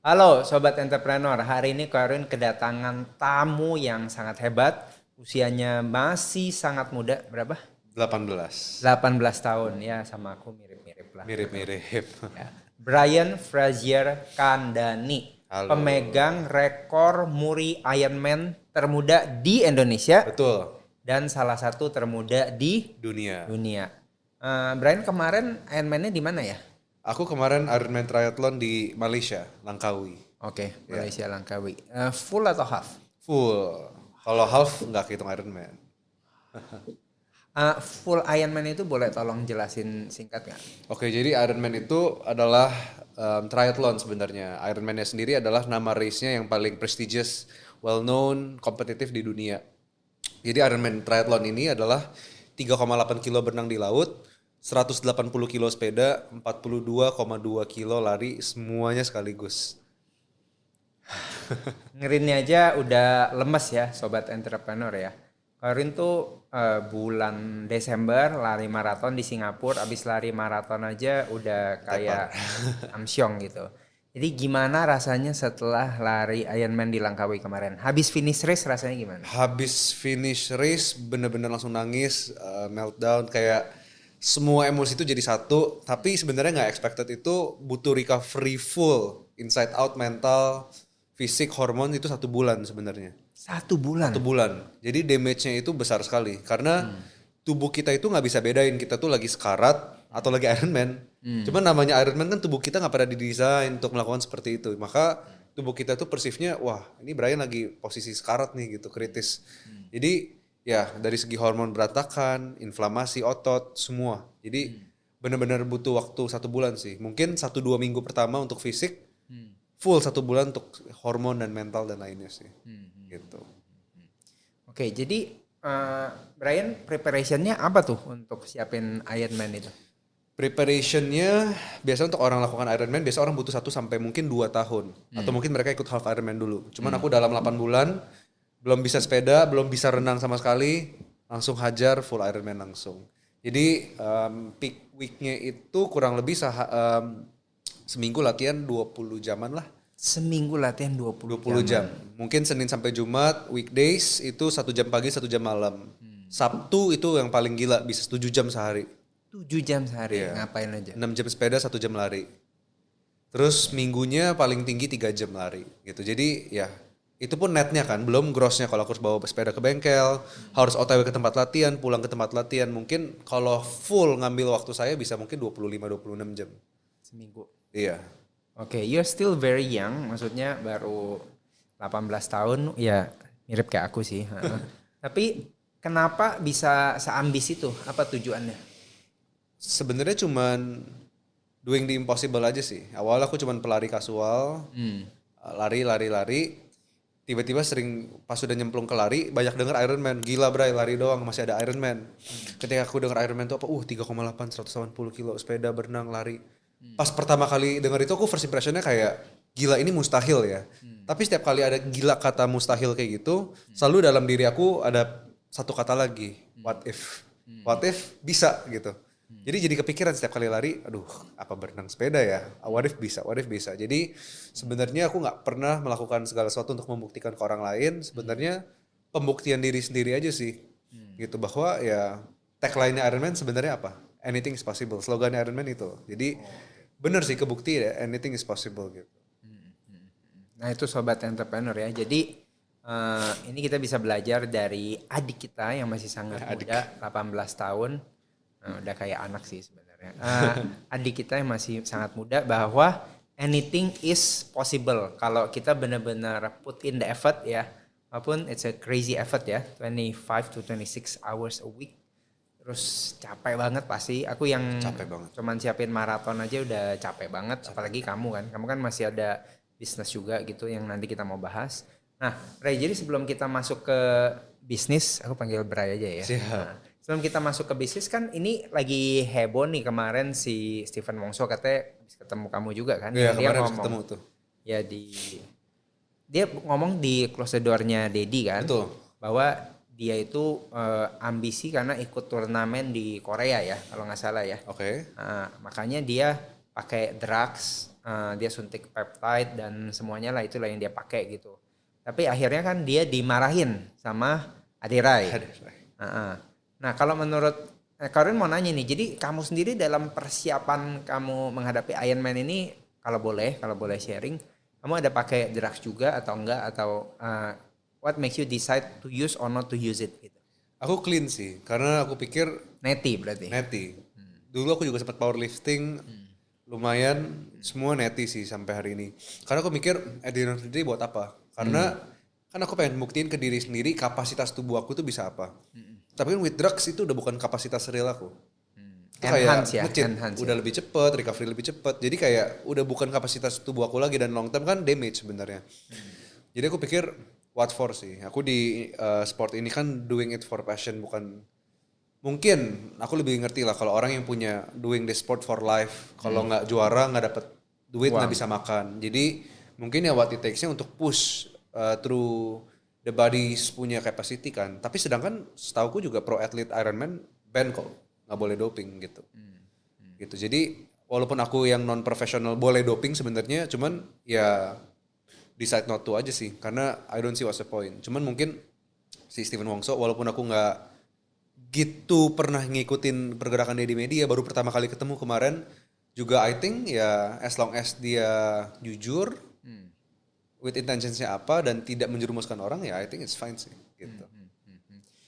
Halo Sobat Entrepreneur, hari ini Karin kedatangan tamu yang sangat hebat. Usianya masih sangat muda, berapa? 18. 18 tahun, ya sama aku mirip-mirip lah. Mirip-mirip. Ya. Brian Frazier Kandani, Halo. pemegang rekor muri Ironman termuda di Indonesia Betul. dan salah satu termuda di Dunia. dunia. Brian kemarin Ironman-nya di mana ya? Aku kemarin Ironman Triathlon di Malaysia, Langkawi. Oke, Ya. Malaysia Langkawi. Full atau half? Full. Kalau half nggak kehitung Ironman. Full Ironman itu boleh tolong jelasin singkat nggak? Oke, jadi Ironman itu adalah triathlon sebenarnya. Ironman-nya sendiri adalah nama race-nya yang paling prestigious, well known, kompetitif di dunia. Jadi Ironman Triathlon ini adalah 3,8 kilo berenang di laut, 180 kilo sepeda, 42,2 kilo lari, semuanya sekaligus. Ngerinnya aja udah lemes ya Sobat Entrepreneur ya. Karin tuh bulan Desember lari maraton di Singapura, abis lari maraton aja udah kayak amsyong gitu. Jadi gimana rasanya setelah lari Ironman di Langkawi kemarin? Habis finish race rasanya gimana? Habis finish race bener-bener langsung nangis, meltdown, kayak semua emosi itu jadi satu. Tapi sebenarnya nggak expected itu butuh recovery full, inside out, mental, fisik, hormon itu 1 bulan sebenarnya. 1 bulan. 1 bulan. Jadi damage-nya itu besar sekali karena tubuh kita itu nggak bisa bedain kita tuh lagi sekarat atau lagi Ironman. Cuman namanya Ironman kan tubuh kita nggak pada didesain untuk melakukan seperti itu. Maka tubuh kita tuh persifnya wah ini Brian lagi posisi sekarat nih gitu kritis. Jadi ya dari segi hormon berantakan, inflamasi otot semua. Jadi benar-benar butuh waktu 1 bulan sih. Mungkin 1-2 minggu pertama untuk fisik, full 1 bulan untuk hormon dan mental dan lainnya sih. Gitu. Oke, jadi Brian preparationnya apa tuh untuk siapin Ironman itu? Preparationnya biasa untuk orang lakukan Ironman biasa orang butuh 1 sampai mungkin 2 tahun atau mungkin mereka ikut half Ironman dulu. Cuman aku dalam 8 bulan belum bisa sepeda, belum bisa renang sama sekali, langsung hajar full Ironman langsung. Jadi peak weeknya itu kurang lebih seminggu latihan 20 jaman lah. Seminggu latihan 20 20 jam. jam. Mungkin Senin sampai Jumat, weekdays itu 1 jam pagi, 1 jam malam. Sabtu itu yang paling gila, bisa 7 jam sehari. 7 jam sehari Iya. ngapain aja? 6 jam sepeda, 1 jam lari. Terus minggunya paling tinggi 3 jam lari gitu. Jadi ya itu pun netnya kan, belum grossnya kalau aku harus bawa sepeda ke bengkel, harus OTW ke tempat latihan, pulang ke tempat latihan. Mungkin kalau full ngambil waktu saya bisa mungkin 25-26 jam. Seminggu. Iya. Oke, you're still very young, maksudnya baru 18 tahun, ya mirip kayak aku sih. Heeh. Tapi kenapa bisa seambis itu? Apa tujuannya? Sebenarnya cuman doing the impossible aja sih. Awalnya aku cuman pelari kasual, lari. Tiba-tiba sering pas sudah nyemplung ke lari, banyak denger Ironman. Gila bray, lari doang masih ada Ironman. Ketika aku denger Ironman itu apa? 3,8, 180 kilo sepeda, berenang, lari. Pas pertama kali denger itu aku first impressionnya kayak gila ini mustahil ya. Tapi setiap kali ada gila kata mustahil kayak gitu, selalu dalam diri aku ada satu kata lagi, what if. What if bisa gitu. Jadi kepikiran setiap kali lari, aduh apa berenang sepeda ya, what if bisa. Jadi sebenarnya aku nggak pernah melakukan segala sesuatu untuk membuktikan ke orang lain, sebenarnya pembuktian diri sendiri aja sih. Gitu bahwa ya tagline-nya Ironman sebenarnya apa? Anything is possible, slogannya Ironman itu. Jadi bener sih kebukti ya, anything is possible gitu. Nah itu sobat entrepreneur ya. Jadi ini kita bisa belajar dari adik kita yang masih sangat muda, 18 tahun. Udah kayak anak sih sebenarnya. Adik kita yang masih sangat muda bahwa anything is possible. Kalau kita benar-benar put in the effort ya. Walaupun it's a crazy effort ya. 25 to 26 hours a week. Terus capek banget pasti. Aku yang Capek banget. cuman siapin maraton aja udah capek banget. Apalagi kamu kan. Kamu kan masih ada bisnis juga gitu yang nanti kita mau bahas. Nah, Bray, jadi sebelum kita masuk ke bisnis, aku panggil Bray aja ya. Siap. Nah, sebelum kita masuk ke bisnis kan ini lagi heboh nih kemarin si Steven Wongso katanya habis ketemu kamu juga kan. Iya Yang dia kemarin habis ngomong ketemu tuh. ya dia ngomong di close the door-nya Dedi kan. Betul. Bahwa dia itu ambisi karena ikut turnamen di Korea ya kalau nggak salah ya. Oke. Makanya dia pakai drugs dia suntik peptide dan semuanya lah, itulah yang dia pakai gitu. Tapi akhirnya kan dia dimarahin sama Adirai. Nah kalau menurut Karin mau nanya nih, jadi kamu sendiri dalam persiapan kamu menghadapi Ironman ini, kalau boleh sharing, kamu ada pakai drugs juga atau enggak, atau what makes you decide to use or not to use it gitu? Aku clean sih, karena aku pikir Neti berarti. neti. Dulu aku juga sempat powerlifting, lumayan, semua neti sih sampai hari ini. Karena aku mikir at the end of the day buat apa? Karena kan aku pengen buktiin ke diri sendiri kapasitas tubuh aku tuh bisa apa. Tapi kan with drugs itu udah bukan kapasitas real aku. Itu kayak Enhance udah lebih cepet, recovery lebih cepet. Jadi kayak udah bukan kapasitas tubuh aku lagi, dan long term kan damage sebenarnya. Jadi aku pikir what for sih. Aku di sport ini kan doing it for passion, bukan, mungkin aku lebih ngerti lah kalau orang yang punya doing this sport for life, kalau nggak juara nggak dapet duit, nggak bisa makan. Jadi mungkin ya what it takes-nya untuk push through the body's punya capacity kan. Tapi sedangkan setauku juga pro athlete Ironman ban kok, nggak boleh doping gitu. Gitu. Jadi walaupun aku yang non profesional boleh doping sebenarnya, cuman ya decide not to aja sih, karena I don't see what's the point. Cuman mungkin si Steven Wongso, walaupun aku nggak gitu pernah ngikutin pergerakan dia di media, baru pertama kali ketemu kemarin, juga I think ya as long as dia jujur with intentionsnya apa dan tidak menjerumuskan orang, ya I think it's fine sih gitu.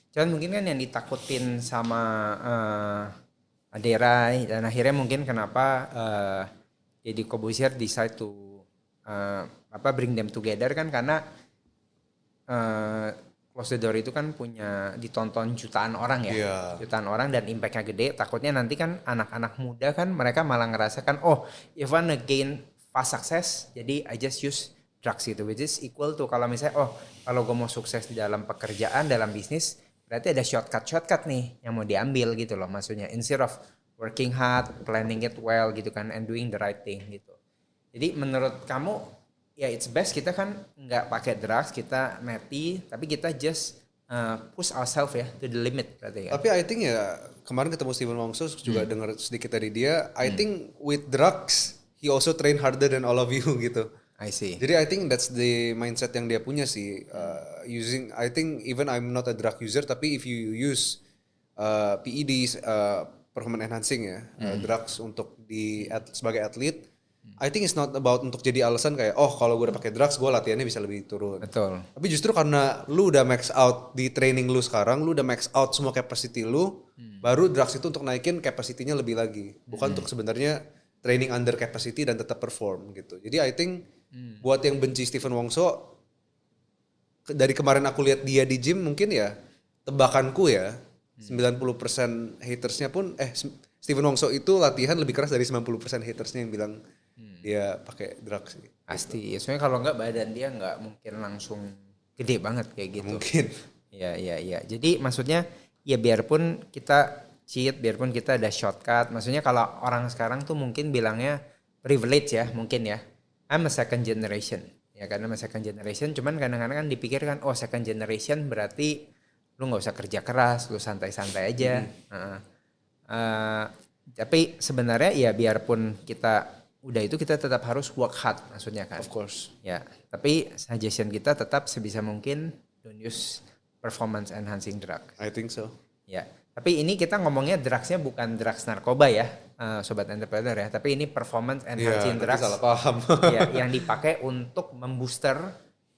Cuman mungkin kan yang ditakutin sama Aderai, dan akhirnya mungkin kenapa Deddy Corbuzier decide to bring them together kan, karena Close the Door itu kan punya ditonton jutaan orang ya, jutaan orang, dan impactnya gede. Takutnya nanti kan anak-anak muda kan mereka malah ngerasakan, oh if I wanna gain fast success, jadi I just use drugs itu, which is equal to kalau misalnya kalau gue mau sukses di dalam pekerjaan, dalam bisnis, berarti ada shortcut nih yang mau diambil gitu loh, maksudnya instead of working hard, planning it well gitu kan, and doing the right thing gitu. Jadi menurut kamu ya it's best kita kan nggak pakai drugs, kita neti, tapi kita just push ourselves ya to the limit berarti ya. Tapi I think ya kemarin ketemu Steven Wongso juga dengar sedikit dari dia, I think with drugs he also train harder than all of you gitu. I see. Jadi I think that's the mindset yang dia punya sih. Using, I think even I'm not a drug user, tapi if you use PEDs, performance enhancing ya, drugs untuk sebagai atlet, I think it's not about untuk jadi alasan kayak kalau gue udah pakai drugs gue latihannya bisa lebih turun. Betul. Tapi justru karena lu udah max out di training lu sekarang, lu udah max out semua capacity lu, baru drugs itu untuk naikin capacity-nya lebih lagi. Bukan untuk sebenarnya training under capacity dan tetap perform gitu. Jadi I think buat yang benci Steven Wongso, dari kemarin aku lihat dia di gym, mungkin ya tebakanku ya 90% hatersnya pun Steven Wongso itu latihan lebih keras dari 90% hatersnya yang bilang dia pakai drugs sih. Pasti. Gitu. Soalnya kalau enggak badan dia enggak mungkin langsung gede banget kayak gitu. Mungkin. Iya. Jadi maksudnya ya biarpun kita cheat, biarpun kita ada shortcut. Maksudnya kalau orang sekarang tuh mungkin bilangnya privilege ya, mungkin ya. I'm a second generation. Ya karena I'm a second generation, cuman kadang-kadang kan dipikirkan second generation berarti lu nggak usah kerja keras, lu santai-santai aja. Tapi sebenarnya ya biarpun kita udah itu, kita tetap harus work hard maksudnya kan. Of course. Ya, tapi suggestion kita tetap sebisa mungkin don't use performance enhancing drug. I think so. Ya, tapi ini kita ngomongnya drugsnya bukan drugs narkoba ya, sobat entrepreneur ya. Tapi ini performance enhancing drugs. Salah paham. Ya, yang dipakai untuk membooster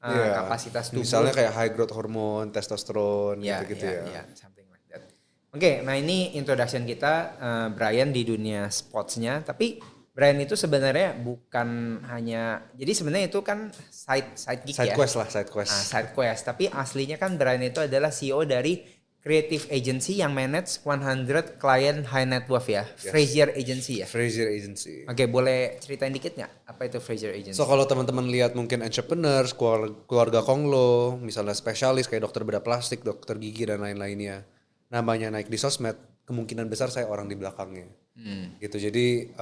kapasitas tubuh. Misalnya kayak high growth hormone, testosteron gitu-gitu ya. Something like that. Oke, nah ini introduction kita Brian di dunia sportsnya. Tapi Brian itu sebenarnya bukan hanya, jadi sebenarnya itu kan side gig ya. Side quest. Side quest. Tapi aslinya kan Brian itu adalah CEO dari creative agency yang manage 100 client high net worth ya. Yes. Frazier Agency ya. Frazier Agency. Oke, boleh ceritain dikit nggak apa itu Frazier Agency? So kalau teman-teman lihat mungkin entrepreneurs, keluarga Konglo, misalnya spesialis kayak dokter bedah plastik, dokter gigi dan lain-lainnya, namanya naik di sosmed, kemungkinan besar saya orang di belakangnya. Gitu. Jadi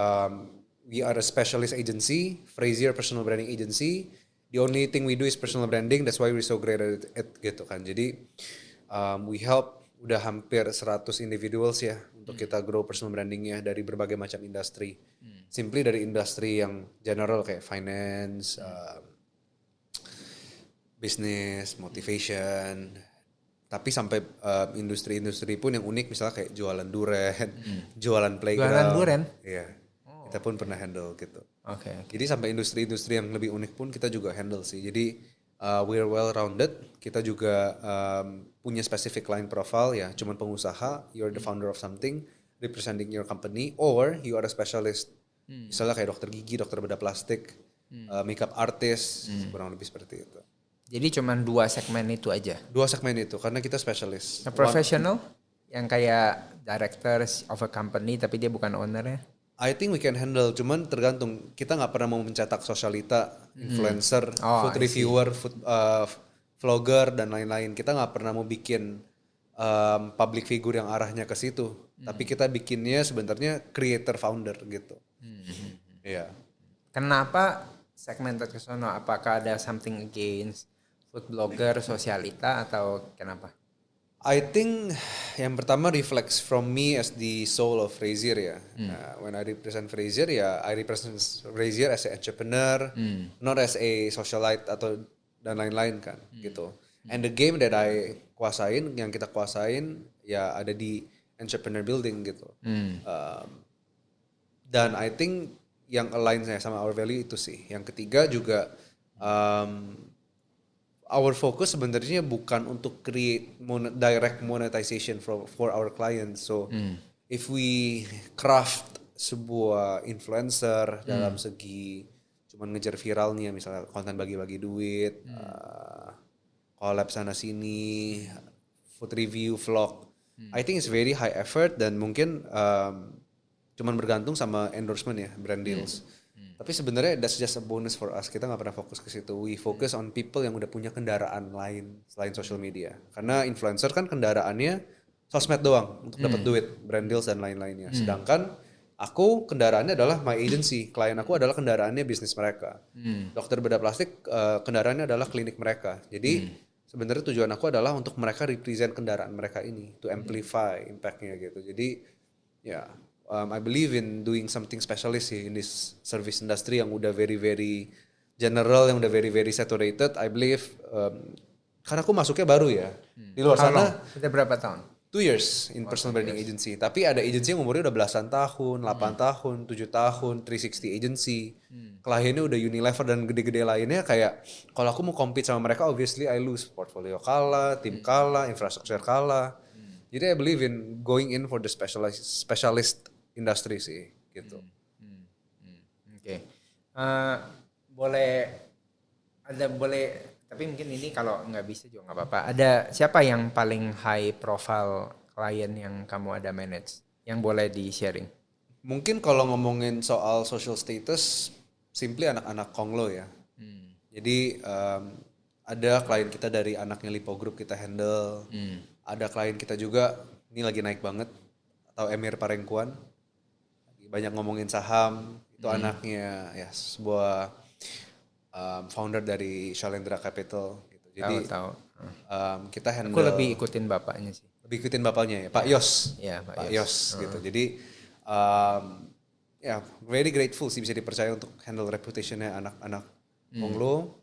we are a specialist agency, Frazier Personal Branding Agency. The only thing we do is personal branding. That's why we're so great at it gitu kan. Jadi we help udah hampir 100 individuals ya untuk kita grow personal brandingnya dari berbagai macam industri. Simply dari industri yang general kayak finance, business, motivation, tapi sampai industri-industri pun yang unik misalnya kayak jualan durian, jualan playground. Jualan durian? Iya. Kita pun pernah handle gitu. Oke. Jadi sampai industri-industri yang lebih unik pun kita juga handle sih. Jadi we're well rounded. Kita juga punya specific client profile ya, cuman pengusaha, you're the founder of something, representing your company, or you are a specialist. Misalnya kayak dokter gigi, dokter bedah plastik, makeup artist, kurang lebih seperti itu. Jadi cuman 2 segmen itu aja. 2 segmen itu karena kita specialist. Nah, professional yang kayak directors of a company tapi dia bukan ownernya. I think we can handle, cuman tergantung. Kita nggak pernah mau mencetak sosialita, influencer, food reviewer, food vlogger dan lain-lain. Kita nggak pernah mau bikin public figure yang arahnya ke situ. Tapi kita bikinnya sebenarnya creator founder gitu. Iya. Kenapa segmented ke sono? Apakah ada something against food blogger, sosialita atau kenapa? I think yang pertama reflects from me as the soul of Frazier ya. When I represent Frazier ya, I represent Frazier as an entrepreneur, not as a socialite atau dan lain-lain kan gitu. And the game that I kuasain, yang kita kuasain ya ada di entrepreneur building gitu. Dan I think yang align saya sama our value itu sih. Yang ketiga juga our focus sebenarnya bukan untuk create direct monetization for our clients. So if we craft sebuah influencer dalam segi cuman ngejar viralnya, misalnya konten bagi-bagi duit, collab sana sini, food review, vlog, I think it's very high effort dan mungkin cuman bergantung sama endorsement ya, brand deals. Tapi sebenarnya that's just a bonus for us. Kita nggak pernah fokus ke situ. We focus on people yang udah punya kendaraan lain selain social media. Karena influencer kan kendaraannya sosmed doang untuk dapat duit, brand deals dan lain-lainnya. Sedangkan aku kendaraannya adalah my agency. Klien aku adalah kendaraannya bisnis mereka. Dokter bedah plastik kendaraannya adalah klinik mereka. Jadi sebenarnya tujuan aku adalah untuk mereka represent kendaraan mereka ini, to amplify impact-nya gitu. Jadi ya. I believe in doing something specialist sih in this service industry yang udah very general, yang udah very saturated. I believe karena aku masuknya baru ya di luar sana. Udah berapa tahun? 2 years in personal branding agency. Tapi ada agency yang umurnya udah belasan tahun, 8 tahun, 7 tahun, 360 agency. Kliennya udah Unilever dan gede-gede lainnya. Kayak kalau aku mau compete sama mereka, obviously I lose. Portfolio kalah, tim kalah, infrastruktur kalah. Jadi I believe in going in for the specialist industri sih gitu. Oke. Boleh tapi mungkin ini kalau nggak bisa juga nggak apa-apa. Ada siapa yang paling high profile klien yang kamu ada manage yang boleh di sharing? Mungkin kalau ngomongin soal social status, simply anak-anak Konglo ya. Jadi ada klien kita dari anaknya Lipo Group kita handle. Ada klien kita juga ini lagi naik banget atau Emir Parengkuan. Banyak ngomongin saham, itu anaknya ya sebuah founder dari Shalendra Capital gitu. Jadi Tahu. kita handle. Aku lebih ikutin bapaknya sih. Lebih ikutin bapaknya ya, Pak Yos. Ya, Pak Yos gitu. Jadi ya very grateful sih bisa dipercaya untuk handle reputationnya anak-anak Konglo.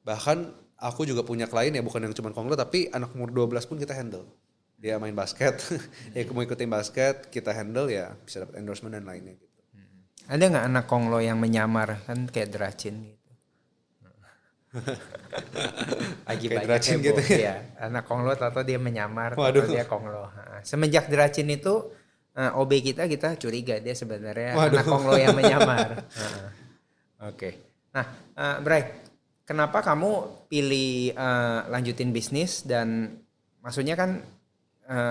Bahkan aku juga punya klien ya bukan yang cuma Konglo tapi anak umur 12 pun kita handle. Dia main basket, ya mau ikutin basket, kita handle ya bisa dapat endorsement dan lainnya gitu. Ada nggak anak Konglo yang menyamar kan kayak Dracin gitu? Lagi Kayak banyak Dracin heboh, gitu ya. Anak Konglo atau dia menyamar Waduh. atau dia Konglo. Semenjak Dracin itu OB kita curiga dia sebenarnya anak Konglo yang menyamar. Oke. Nah, Bray, kenapa kamu pilih lanjutin bisnis dan maksudnya kan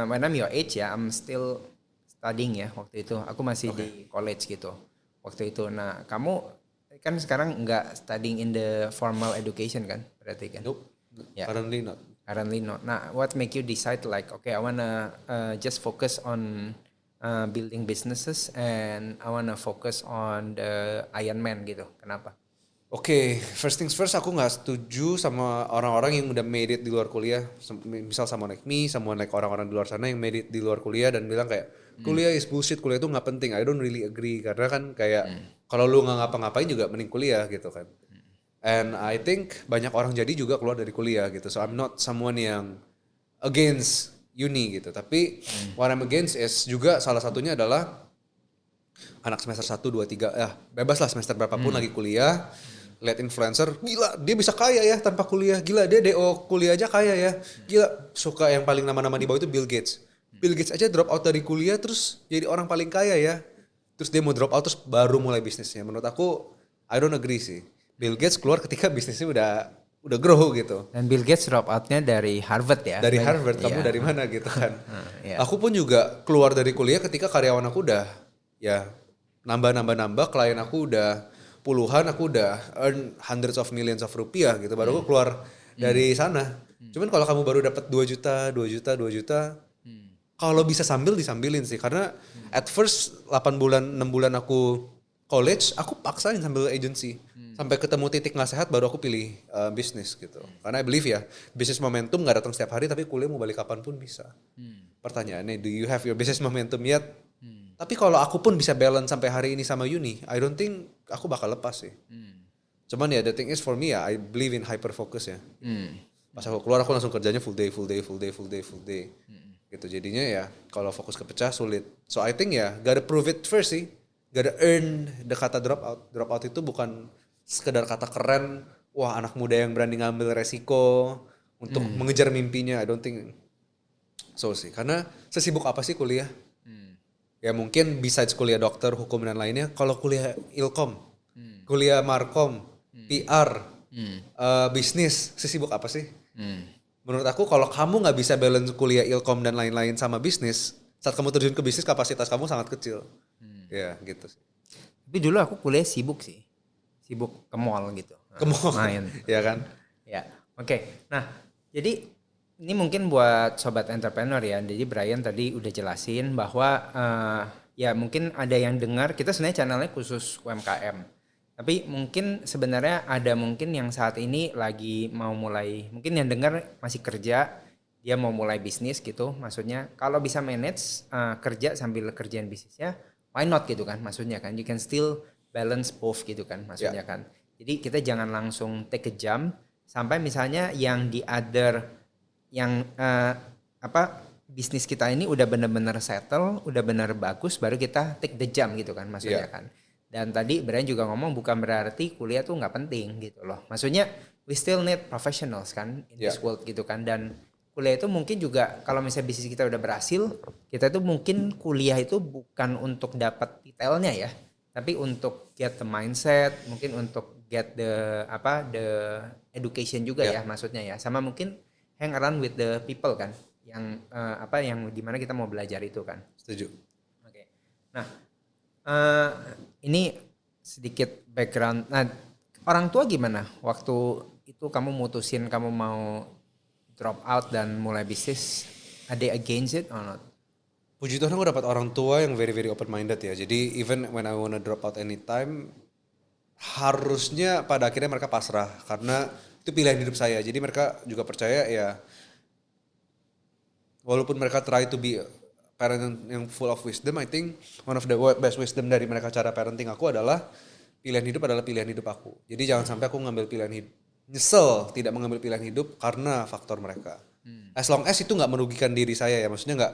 when I'm your age ya, I'm still studying ya waktu itu. Aku masih di college gitu waktu itu. Nah, kamu kan sekarang nggak studying in the formal education kan, berarti kan? Nope, Yeah. currently not. Currently not. Nah, what make you decide like, okay, I wanna just focus on building businesses and I wanna focus on the Iron Man gitu. Kenapa? Oke, first things first, aku nggak setuju sama orang-orang yang udah made it di luar kuliah. Misal someone like me, someone like orang-orang di luar sana yang made it di luar kuliah dan bilang kayak, kuliah is bullshit, kuliah itu nggak penting. I don't really agree karena kan kayak kalau lu nggak ngapa-ngapain juga mending kuliah gitu kan. And I think banyak orang jadi juga keluar dari kuliah gitu. So I'm not someone yang against uni gitu. Tapi what I'm against is juga salah satunya adalah anak semester 1, 2, 3 ya bebas lah semester berapapun lagi kuliah. Lihat influencer, gila dia bisa kaya ya tanpa kuliah. Gila dia DO kuliah aja kaya ya. Gila suka yang paling nama-nama di bawah itu Bill Gates. Bill Gates aja drop out dari kuliah terus jadi orang paling kaya ya. Terus dia mau drop out terus baru mulai bisnisnya. Menurut aku I don't agree sih. Bill Gates keluar ketika bisnisnya udah grow gitu. Dan Bill Gates drop out-nya dari Harvard ya. Dari Harvard, kamu dari mana gitu kan. Iya. Aku pun juga keluar dari kuliah ketika karyawan aku udah ya nambah, klien aku udah puluhan, aku udah earn hundreds of millions of rupiah gitu. Baru aku keluar dari sana. Cuman kalau kamu baru dapat 2 juta, kalau bisa disambilin sih. Karena at first 8 bulan, 6 bulan aku college, aku paksain sambil agency. Sampai ketemu titik gak sehat baru aku pilih bisnis gitu. Karena I believe ya, bisnis momentum gak datang setiap hari tapi kuliah mau balik kapanpun bisa. Pertanyaannya, do you have your business momentum yet? Tapi kalau aku pun bisa balance sampai hari ini sama uni, I don't think aku bakal lepas sih. Cuman ya the thing is for me ya, I believe in hyper focus ya. Pas aku keluar aku langsung kerjanya full day. Gitu jadinya ya kalau fokus kepecah sulit. So I think ya gotta prove it first sih. Gotta earn the kata drop out. Drop out itu bukan sekedar kata keren, wah anak muda yang berani ngambil resiko untuk mengejar mimpinya. I don't think so sih. Karena sesibuk apa sih kuliah? Ya mungkin besides kuliah dokter, hukum dan lainnya, kalau kuliah ilkom, kuliah markom, PR, bisnis, sesibuk apa sih? Menurut aku kalau kamu nggak bisa balance kuliah ilkom dan lain-lain sama bisnis, saat kamu terjun ke bisnis kapasitas kamu sangat kecil. Ya gitu sih. Tapi dulu aku kuliah sibuk sih. Sibuk ke mall gitu. Ke mall. Main. Ya kan? Ya. Oke. Nah, jadi ini mungkin buat sobat entrepreneur ya. Jadi Brian tadi udah jelasin bahwa ya mungkin ada yang dengar kita sebenarnya channelnya khusus UMKM. Tapi mungkin sebenarnya ada mungkin yang saat ini lagi mau mulai, mungkin yang dengar masih kerja, dia mau mulai bisnis gitu. Maksudnya kalau bisa manage kerja sambil kerjaan bisnisnya, why not gitu kan? Maksudnya kan you can still balance both gitu kan maksudnya kan. Jadi kita jangan langsung take a jump sampai misalnya yang di other yang bisnis kita ini udah benar-benar settle, udah benar bagus, baru kita take the jump gitu kan maksudnya kan. Dan tadi Brian juga ngomong bukan berarti kuliah tuh nggak penting gitu loh. Maksudnya we still need professionals kan in this world gitu kan. Dan kuliah itu mungkin juga kalau misalnya bisnis kita udah berhasil, kita tuh mungkin kuliah itu bukan untuk dapat detailnya ya, tapi untuk get the mindset, mungkin untuk get the education juga ya maksudnya ya. Sama mungkin hang around with the people kan, yang yang dimana kita mau belajar itu kan. Setuju. Oke. Nah, ini sedikit background. Nah, orang tua gimana? Waktu itu kamu mutusin kamu mau drop out dan mulai bisnis, are they against it or not? Puji Tuhan aku dapat orang tua yang very open minded ya. Jadi even when I wanna drop out anytime, harusnya pada akhirnya mereka pasrah karena itu pilihan hidup saya. Jadi mereka juga percaya ya, walaupun mereka try to be parent yang full of wisdom, I think one of the best wisdom dari mereka cara parenting aku adalah pilihan hidup adalah pilihan hidup aku. Jadi jangan sampai aku ngambil pilihan hidup, nyesel tidak mengambil pilihan hidup karena faktor mereka. As long as itu nggak merugikan diri saya ya, maksudnya nggak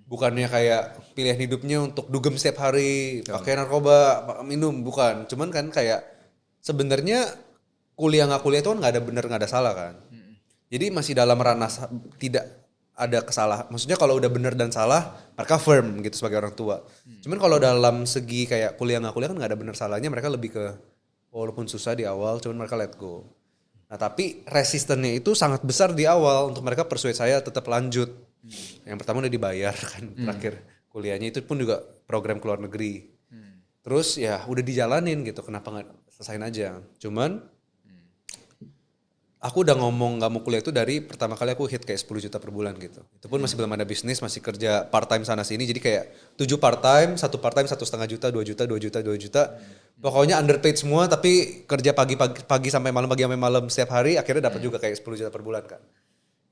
bukannya kayak pilihan hidupnya untuk dugem setiap hari, pakai narkoba, minum, bukan. Cuman kan kayak sebenarnya kuliah nggak kuliah itu kan nggak ada benar nggak ada salah kan. Jadi masih dalam ranah tidak ada kesalahan. Maksudnya kalau udah benar dan salah, mereka firm gitu sebagai orang tua. Cuman kalau dalam segi kayak kuliah nggak kuliah kan nggak ada benar salahnya. Mereka lebih ke walaupun susah di awal, cuman mereka let go. Nah tapi resistennya itu sangat besar di awal untuk mereka persuade saya tetap lanjut. Yang pertama udah dibayar kan terakhir kuliahnya itu pun juga program ke luar negeri. Terus ya udah dijalanin gitu, kenapa nggak selesain aja. Cuman aku udah ngomong gak mau kuliah itu dari pertama kali aku hit kayak 10 juta per bulan gitu. Itu pun masih belum ada bisnis, masih kerja part time sana sini. Jadi kayak 7 part time, 1 1,5 juta, 2 juta, 2 juta, 2 juta. Pokoknya underpaid semua tapi kerja pagi sampai malam setiap hari akhirnya dapat juga kayak 10 juta per bulan kan.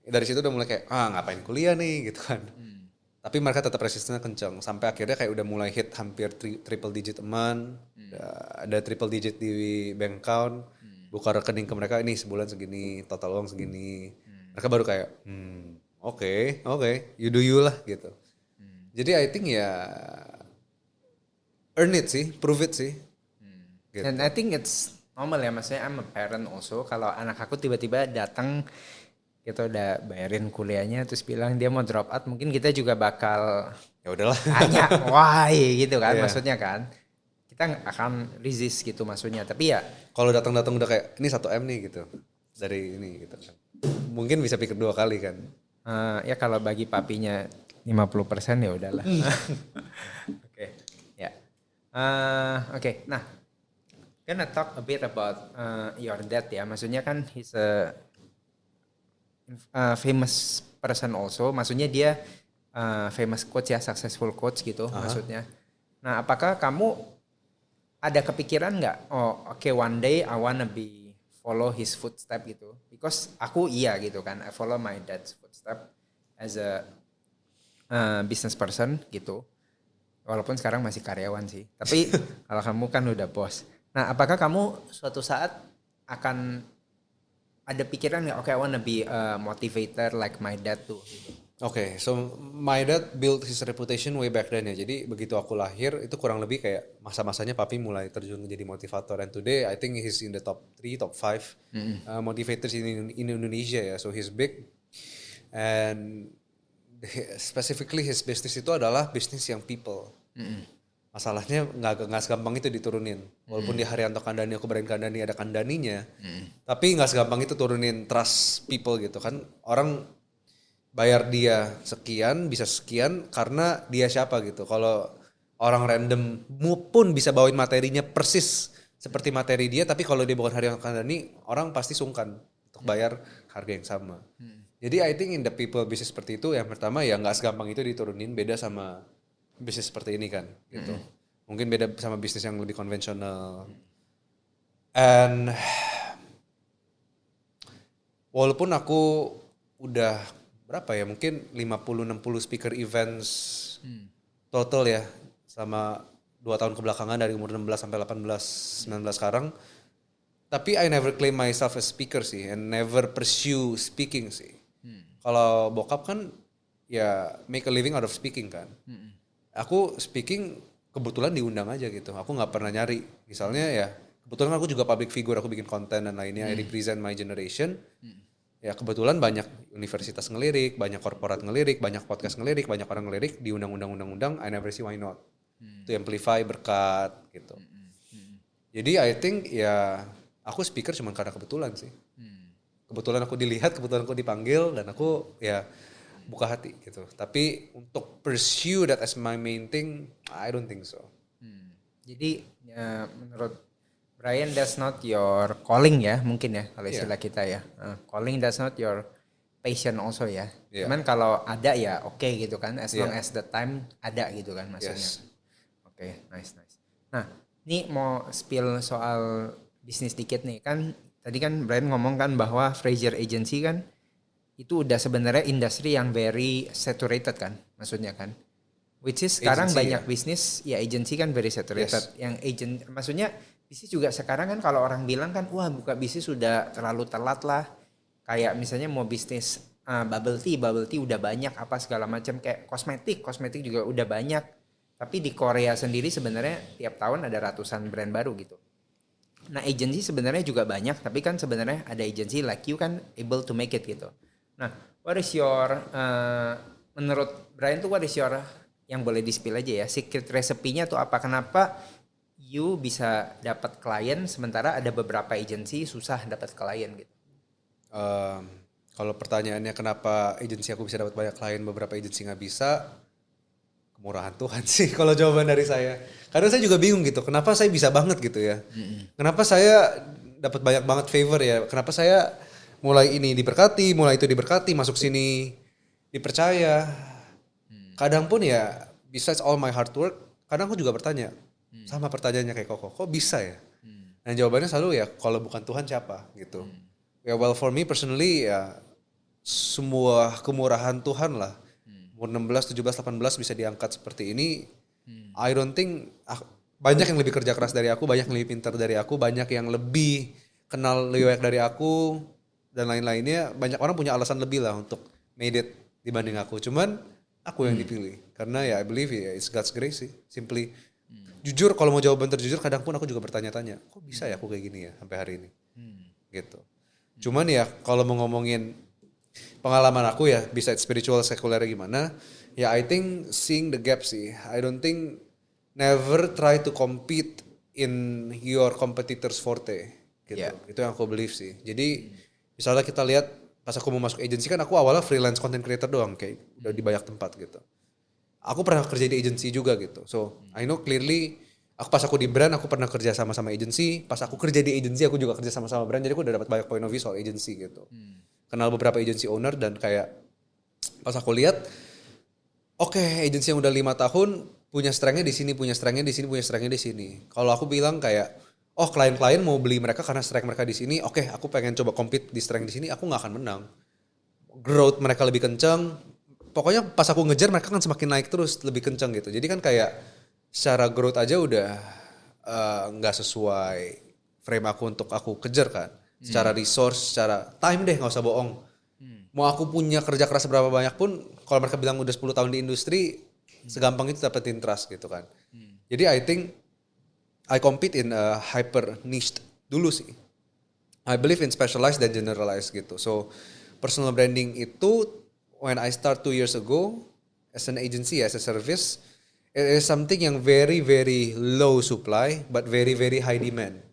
Dari situ udah mulai kayak ngapain kuliah nih gitu kan. Tapi mereka tetap resistennya kencang sampai akhirnya kayak udah mulai hit hampir triple digit aman, ada triple digit di bank account, buka rekening ke mereka ini sebulan segini, total uang segini. Mereka baru kayak oke, you do you lah gitu. Jadi I think ya earn it sih, prove it sih. Gitu. And I think it's normal ya, maksudnya I'm a parent also. Kalau anak aku tiba-tiba datang, kita udah bayarin kuliahnya terus bilang dia mau drop out, mungkin kita juga bakal Ya udahlah. tanya why gitu kan, Iya. maksudnya kan. Kita nggak akan resist gitu maksudnya. Tapi ya Kalau datang-datang udah kayak ini 1 M nih gitu. Dari ini gitu kan. Mungkin bisa pikir 2 kali kan. ya kalau bagi papinya 50% ya udahlah. Oke. Ya. Oke. Nah, gonna talk a bit about your dad ya. Maksudnya kan he's a famous person also. Maksudnya dia famous coach ya, successful coach gitu maksudnya. Nah, apakah kamu ada kepikiran nggak? Oh, oke, one day I wanna be follow his footstep gitu. Because aku iya gitu kan. I follow my dad's footstep as a business person gitu. Walaupun sekarang masih karyawan sih. Tapi kalau kamu kan udah bos. Nah, apakah kamu suatu saat akan ada pikiran nggak? Oke, I wanna be a motivator like my dad tuh. Gitu. Oke, so my dad built his reputation way back then ya. Jadi begitu aku lahir itu kurang lebih kayak masa-masanya papi mulai terjun menjadi motivator. And today I think he's in the top 3, top 5 motivators in Indonesia ya. So he's big. And specifically his business itu adalah bisnis yang people. Masalahnya nggak segampang itu diturunin. Walaupun di Haryanto Kandani, aku Brand Kandani ada Kandaninya. Tapi nggak segampang itu turunin trust people gitu kan. Orang bayar dia sekian, bisa sekian karena dia siapa gitu. Kalau orang random pun bisa bawain materinya persis seperti materi dia, tapi kalau dia bukan Haryanto Kandani, orang pasti sungkan untuk bayar harga yang sama. Jadi I think in the people bisnis seperti itu, yang pertama ya nggak segampang itu diturunin, beda sama bisnis seperti ini kan gitu. Mungkin beda sama bisnis yang lebih konvensional. And walaupun aku udah berapa ya, mungkin 50-60 speaker events total ya sama 2 tahun kebelakangan dari umur 16 sampai 18, 19 sekarang. Tapi I never claim myself as speaker sih and never pursue speaking sih. Kalau bokap kan ya make a living out of speaking kan. Aku speaking kebetulan diundang aja gitu. Aku nggak pernah nyari. Misalnya ya kebetulan aku juga public figure, aku bikin konten dan lainnya. I represent my generation. Ya kebetulan banyak universitas ngelirik, banyak korporat ngelirik, banyak podcast ngelirik, banyak orang ngelirik, diundang-undang. I never see why not. To amplify berkat gitu. Jadi I think ya aku speaker cuma karena kebetulan sih. Kebetulan aku dilihat, kebetulan aku dipanggil dan aku ya buka hati gitu. Tapi untuk pursue that as my main thing, I don't think so. Jadi menurut Brian, that's not your calling ya, mungkin ya kalau istilah kita ya. Calling that's not your passion also ya. Yeah. Cuman kalau ada ya oke gitu kan, as long as the time ada gitu kan maksudnya. Yes. Oke, nice. Nah, ini mau spill soal bisnis dikit nih kan. Tadi kan Brian ngomong kan bahwa Fraser Agency kan itu udah sebenarnya industri yang very saturated kan, maksudnya kan. Which is sekarang Agency, banyak bisnis ya agency kan very saturated. Yang agent, maksudnya bisnis juga sekarang kan kalau orang bilang kan wah buka bisnis sudah terlalu telat lah. Kayak misalnya mau bisnis bubble tea udah banyak apa segala macam, kayak kosmetik juga udah banyak. Tapi di Korea sendiri sebenarnya tiap tahun ada ratusan brand baru gitu. Nah agency sebenarnya juga banyak, tapi kan sebenarnya ada agency like you kan able to make it gitu. Nah, what is your menurut Brian tuh what is your yang boleh di-spill aja ya, secret recipe-nya tuh apa? Kenapa you bisa dapat klien sementara ada beberapa agency susah dapat klien gitu? Kalau pertanyaannya kenapa agensi aku bisa dapat banyak klien, beberapa agensi nggak bisa, kemurahan Tuhan sih kalau jawaban dari saya. Karena saya juga bingung gitu, kenapa saya bisa banget gitu ya? Kenapa saya dapat banyak banget favor ya? Kenapa saya mulai ini diberkati, mulai itu diberkati, masuk sini dipercaya. Kadang pun ya, besides all my hard work, kadang aku juga bertanya, sama pertanyaannya kayak kok bisa ya? Dan jawabannya selalu ya, kalau bukan Tuhan siapa gitu. Ya well for me personally ya, semua kemurahan Tuhan lah. umur 16, 17, 18 bisa diangkat seperti ini. I don't think banyak yang lebih kerja keras dari aku, banyak yang lebih pintar dari aku, banyak yang lebih kenal lebih banyak dari aku dan lain-lainnya. Banyak orang punya alasan lebih lah untuk made it dibanding aku. Cuman aku yang dipilih karena ya I believe ya it's God's grace sih. Simply jujur, kalau mau jawaban terjujur kadang pun aku juga bertanya-tanya, kok bisa ya aku kayak gini ya sampai hari ini. Gitu. Cuman ya kalau mau ngomongin pengalaman aku ya, bisa spiritual sekuler gimana, ya I think seeing the gap sih. I don't think never try to compete in your competitors forte gitu. Yeah. Itu yang aku believe sih. Jadi misalnya kita lihat pas aku mau masuk agency kan aku awalnya freelance content creator doang, kayak udah di banyak tempat gitu. Aku pernah kerja di agency juga gitu. So I know clearly pas aku di brand aku pernah kerja sama agency. Pas aku kerja di agency aku juga kerja sama brand. Jadi aku udah dapat banyak point of view soal agency gitu. Kenal beberapa agency owner dan kayak pas aku lihat, oke, agency yang udah 5 tahun punya strength-nya di sini, punya strength-nya di sini, punya strength-nya di sini. Kalau aku bilang kayak, oh klien-klien mau beli mereka karena strength mereka di sini, oke, aku pengen coba compete di strength di sini, aku nggak akan menang. Growth mereka lebih kencang. Pokoknya pas aku ngejar mereka kan semakin naik terus, lebih kencang gitu. Jadi kan kayak secara growth aja udah nggak sesuai frame aku untuk aku kejar kan. Secara resource, secara time deh, nggak usah bohong. Mau aku punya kerja keras seberapa banyak pun, kalau mereka bilang udah 10 tahun di industri, segampang itu dapetin trust gitu kan. Jadi I think I compete in a hyper niche dulu sih. I believe in specialized dan generalized gitu. So personal branding itu when I start 2 years ago as an agency, as a service, it is something yang very very low supply but very very high demand.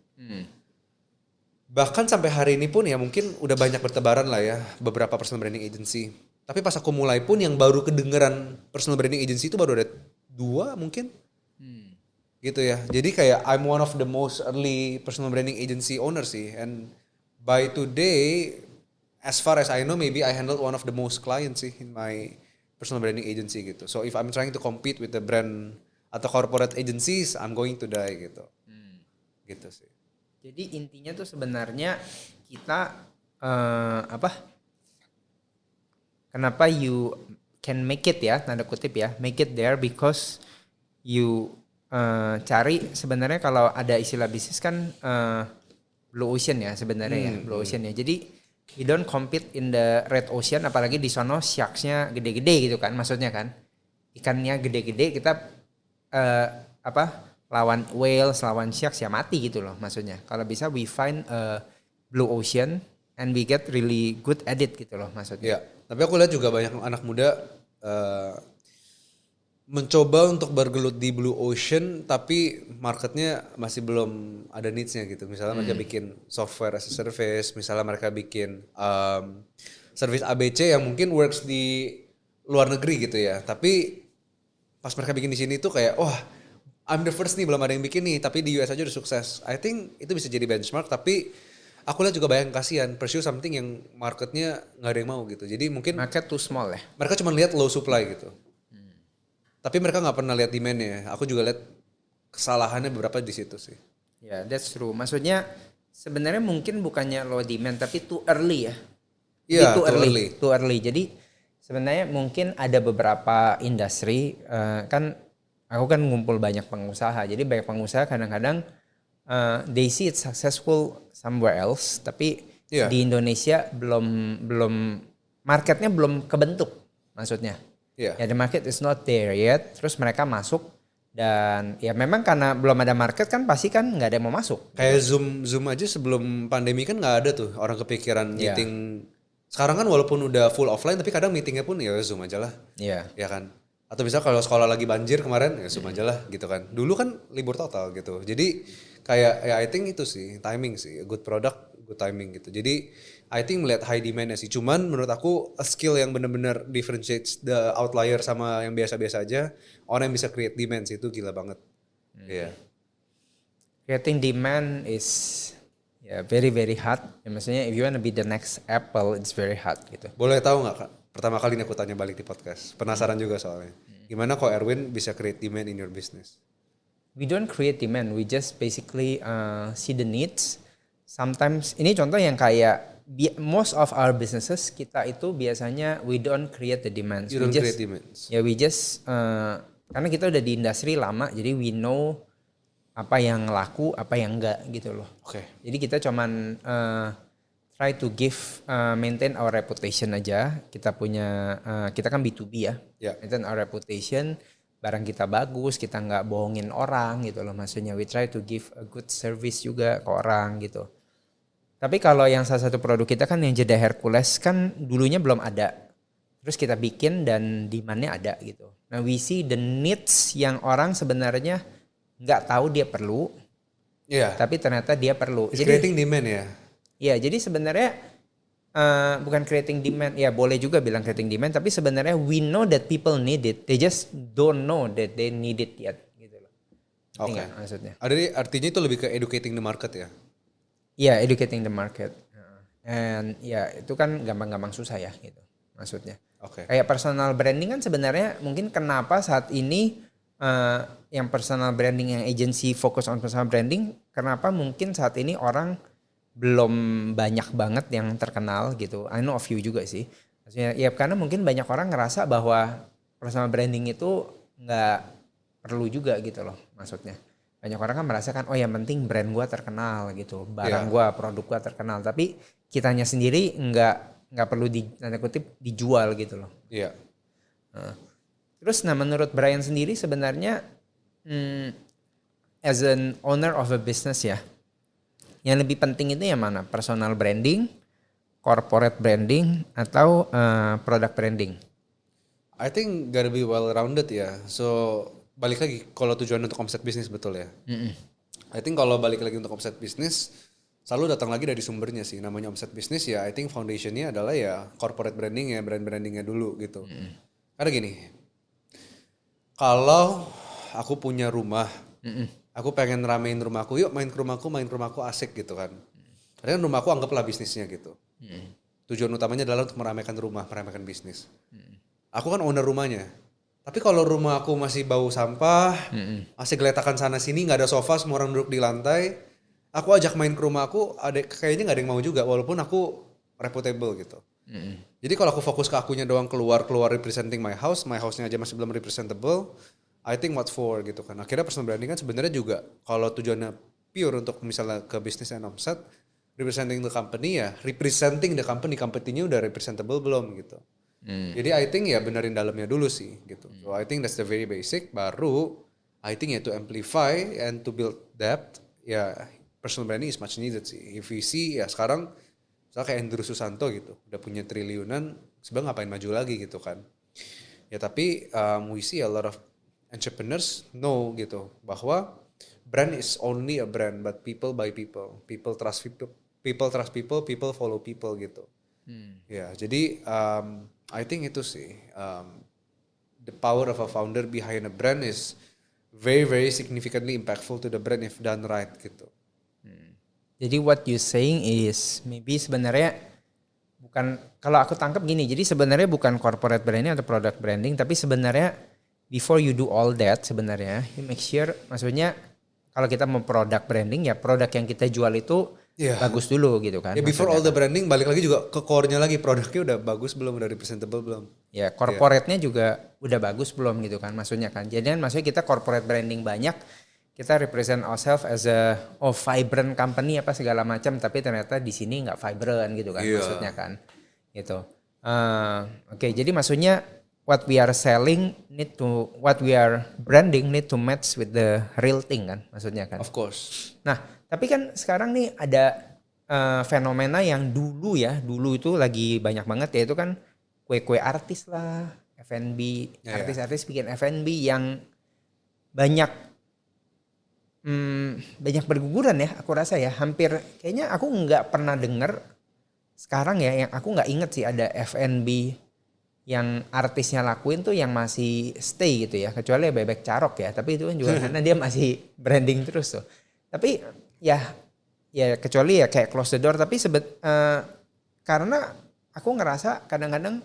Bahkan sampai hari ini pun ya mungkin udah banyak bertebaran lah ya beberapa personal branding agency. Tapi pas aku mulai pun yang baru kedengeran personal branding agency itu baru ada 2 mungkin. Gitu ya. Jadi kayak I'm one of the most early personal branding agency owner sih. And by today, as far as I know, maybe I handled one of the most clients sih in my personal branding agency gitu. So if I'm trying to compete with the brand atau corporate agencies, I'm going to die gitu. Gitu sih. Jadi intinya tuh sebenarnya kita kenapa you can make it ya, tanda kutip ya, make it there because you cari sebenarnya kalau ada istilah bisnis kan blue ocean ya sebenarnya ya, blue ocean ya. Jadi you don't compete in the red ocean, apalagi di sono sharks-nya gede-gede gitu kan, maksudnya kan. Ikannya gede-gede, kita lawan whales, lawan sharks ya mati gitu loh maksudnya. Kalau bisa we find a blue ocean and we get really good at it gitu loh maksudnya. Ya, tapi aku lihat juga banyak anak muda mencoba untuk bergelut di blue ocean tapi marketnya masih belum ada needs-nya gitu. Misalnya mereka bikin software as a service, misalnya mereka bikin service ABC yang mungkin works di luar negeri gitu ya. Tapi pas mereka bikin di sini tuh kayak I'm the first nih, belum ada yang bikin nih, tapi di US aja udah sukses. I think itu bisa jadi benchmark, tapi aku lihat juga banyak kasihan pursue something yang marketnya nggak ada yang mau gitu. Jadi mungkin Market too small ya. mereka cuma lihat low supply gitu. Tapi mereka nggak pernah lihat demand-nya. Aku juga lihat kesalahannya beberapa di situ sih. Ya, that's true. Maksudnya sebenarnya mungkin bukannya low demand tapi too early ya. Iya, too early. Jadi sebenarnya mungkin ada beberapa industri kan aku kan ngumpul banyak pengusaha. Jadi banyak pengusaha kadang-kadang they see it successful somewhere else, tapi di Indonesia belum marketnya belum kebentuk maksudnya. Ya the market is not there yet. Terus mereka masuk dan ya memang karena belum ada market kan pasti kan nggak ada yang mau masuk. Kayak Zoom aja sebelum pandemi kan nggak ada tuh orang kepikiran meeting. Sekarang kan walaupun udah full offline tapi kadang meetingnya pun ya Zoom aja lah. Iya. Ya kan. Atau bisa kalau sekolah lagi banjir kemarin ya Zoom aja lah gitu kan. Dulu kan libur total gitu. Jadi kayak ya I think itu sih timing sih. Good product, good timing gitu. Jadi I think melihat high demand-nya sih. Cuman menurut aku a skill yang benar-benar differentiates the outlier sama yang biasa-biasa aja. Orang yang bisa create demand sih itu gila banget. Iya. Creating demand is very very hard. Ya, maksudnya if you wanna be the next Apple, it's very hard gitu. Boleh tahu nggak Kak? Pertama kali ini aku tanya balik di podcast. Penasaran juga soalnya. Gimana kok Erwin bisa create demand in your business? We don't create demand, we just basically see the needs. Sometimes ini contoh yang kayak most of our businesses kita itu biasanya we don't create the demands. You don't create demands. Ya we just karena kita udah di industri lama, jadi we know apa yang laku, apa yang enggak gitu loh. Oke. Jadi kita cuman try to maintain our reputation aja. Kita punya kita kan B2B ya. Yeah. Maintain our reputation. Barang kita bagus, kita nggak bohongin orang gitu loh. Maksudnya we try to give a good service juga ke orang gitu. Tapi kalau yang salah satu produk kita kan yang jeda Hercules kan dulunya belum ada. Terus kita bikin dan demand-nya ada gitu. Nah we see the needs yang orang sebenarnya nggak tahu dia perlu. Iya. Tapi ternyata dia perlu. It's creating demand ya. Iya, jadi sebenarnya bukan creating demand, ya boleh juga bilang creating demand, tapi sebenarnya we know that people need it, they just don't know that they need it yet, gitu loh. Oke. Maksudnya? Artinya itu lebih ke educating the market ya? Iya, educating the market, and ya itu kan gampang-gampang susah ya, gitu, maksudnya. Oke. Kayak personal branding kan sebenarnya mungkin kenapa saat ini yang personal branding, yang agency fokus on personal branding, kenapa mungkin saat ini orang belum banyak banget yang terkenal gitu. I know a few juga sih. Maksudnya ya karena mungkin banyak orang ngerasa bahwa personal branding itu nggak perlu juga gitu loh maksudnya. Banyak orang kan merasakan oh yang penting brand gua terkenal gitu, barang gua, produk gua terkenal. Tapi kitanya sendiri nggak perlu tanda kutip dijual gitu loh. Iya. Terus menurut Brian sendiri sebenarnya as an owner of a business ya, yang lebih penting itu yang mana? Personal branding, corporate branding, atau product branding? I think gotta be well rounded ya. So balik lagi kalau tujuan untuk omset bisnis betul ya. I think kalau balik lagi untuk omset bisnis selalu datang lagi dari sumbernya sih. Namanya omset bisnis ya. I think foundationnya adalah ya corporate branding ya, brand brandingnya dulu gitu. Karena gini, kalau aku punya rumah, aku pengen ramein rumahku, yuk main ke rumahku asik gitu kan. Karena rumahku anggaplah bisnisnya gitu. Tujuan utamanya adalah untuk meramaikan rumah, meramaikan bisnis. Aku kan owner rumahnya. Tapi kalau rumah aku masih bau sampah, masih geletakan sana sini, nggak ada sofa, semua orang duduk di lantai, aku ajak main ke rumah aku, kayaknya nggak ada yang mau juga, walaupun aku reputable gitu. Jadi kalau aku fokus ke akunya doang keluar representing my house-nya aja masih belum representable, I think what for gitu kan. Akhirnya personal branding kan sebenarnya juga kalau tujuannya pure untuk misalnya ke business and offset, representing the company ya, representing the company-nya udah representable belum gitu. Jadi I think ya benerin dalamnya dulu sih gitu. So I think that's the very basic. Baru I think ya to amplify and to build depth ya personal branding is much needed sih. If we see ya sekarang misalnya kayak Andrew Susanto gitu, udah punya triliunan, sebenarnya ngapain maju lagi gitu kan. Ya tapi we see a lot of entrepreneurs know gitu bahwa brand is only a brand but people buy people. People trust people, people follow people gitu. Ya, jadi I think itu sih the power of a founder behind a brand is very very significantly impactful to the brand if done right gitu. Jadi what you saying is maybe sebenarnya bukan, kalau aku tangkap gini, jadi sebenarnya bukan corporate branding atau product branding, tapi sebenarnya before you do all that sebenarnya you make sure, maksudnya kalau kita mau product branding ya produk yang kita jual itu bagus dulu gitu kan. Ya before all the branding balik lagi juga ke core-nya lagi, produknya udah bagus belum, udah representable belum. Ya corporate-nya juga udah bagus belum gitu kan maksudnya kan. Jadi kan maksudnya kita corporate branding banyak, kita represent ourselves as a vibrant company apa segala macam, tapi ternyata di sini nggak vibrant gitu kan maksudnya kan. Gitu. Oke, jadi maksudnya what we are selling what we are branding need to match with the real thing kan maksudnya kan. Of course. Nah, tapi kan sekarang nih ada fenomena yang dulu itu lagi banyak banget, yaitu kan kue-kue artis lah, F&B, artis-artis bikin F&B yang banyak berguguran ya, aku rasa ya, hampir kayaknya aku nggak pernah dengar sekarang ya, yang aku nggak inget sih ada F&B yang artisnya lakuin tuh yang masih stay gitu ya, kecuali Bebek Carok ya, tapi itu kan juga karena dia masih branding terus tuh. Tapi ya kecuali ya kayak close the door, tapi karena aku ngerasa kadang-kadang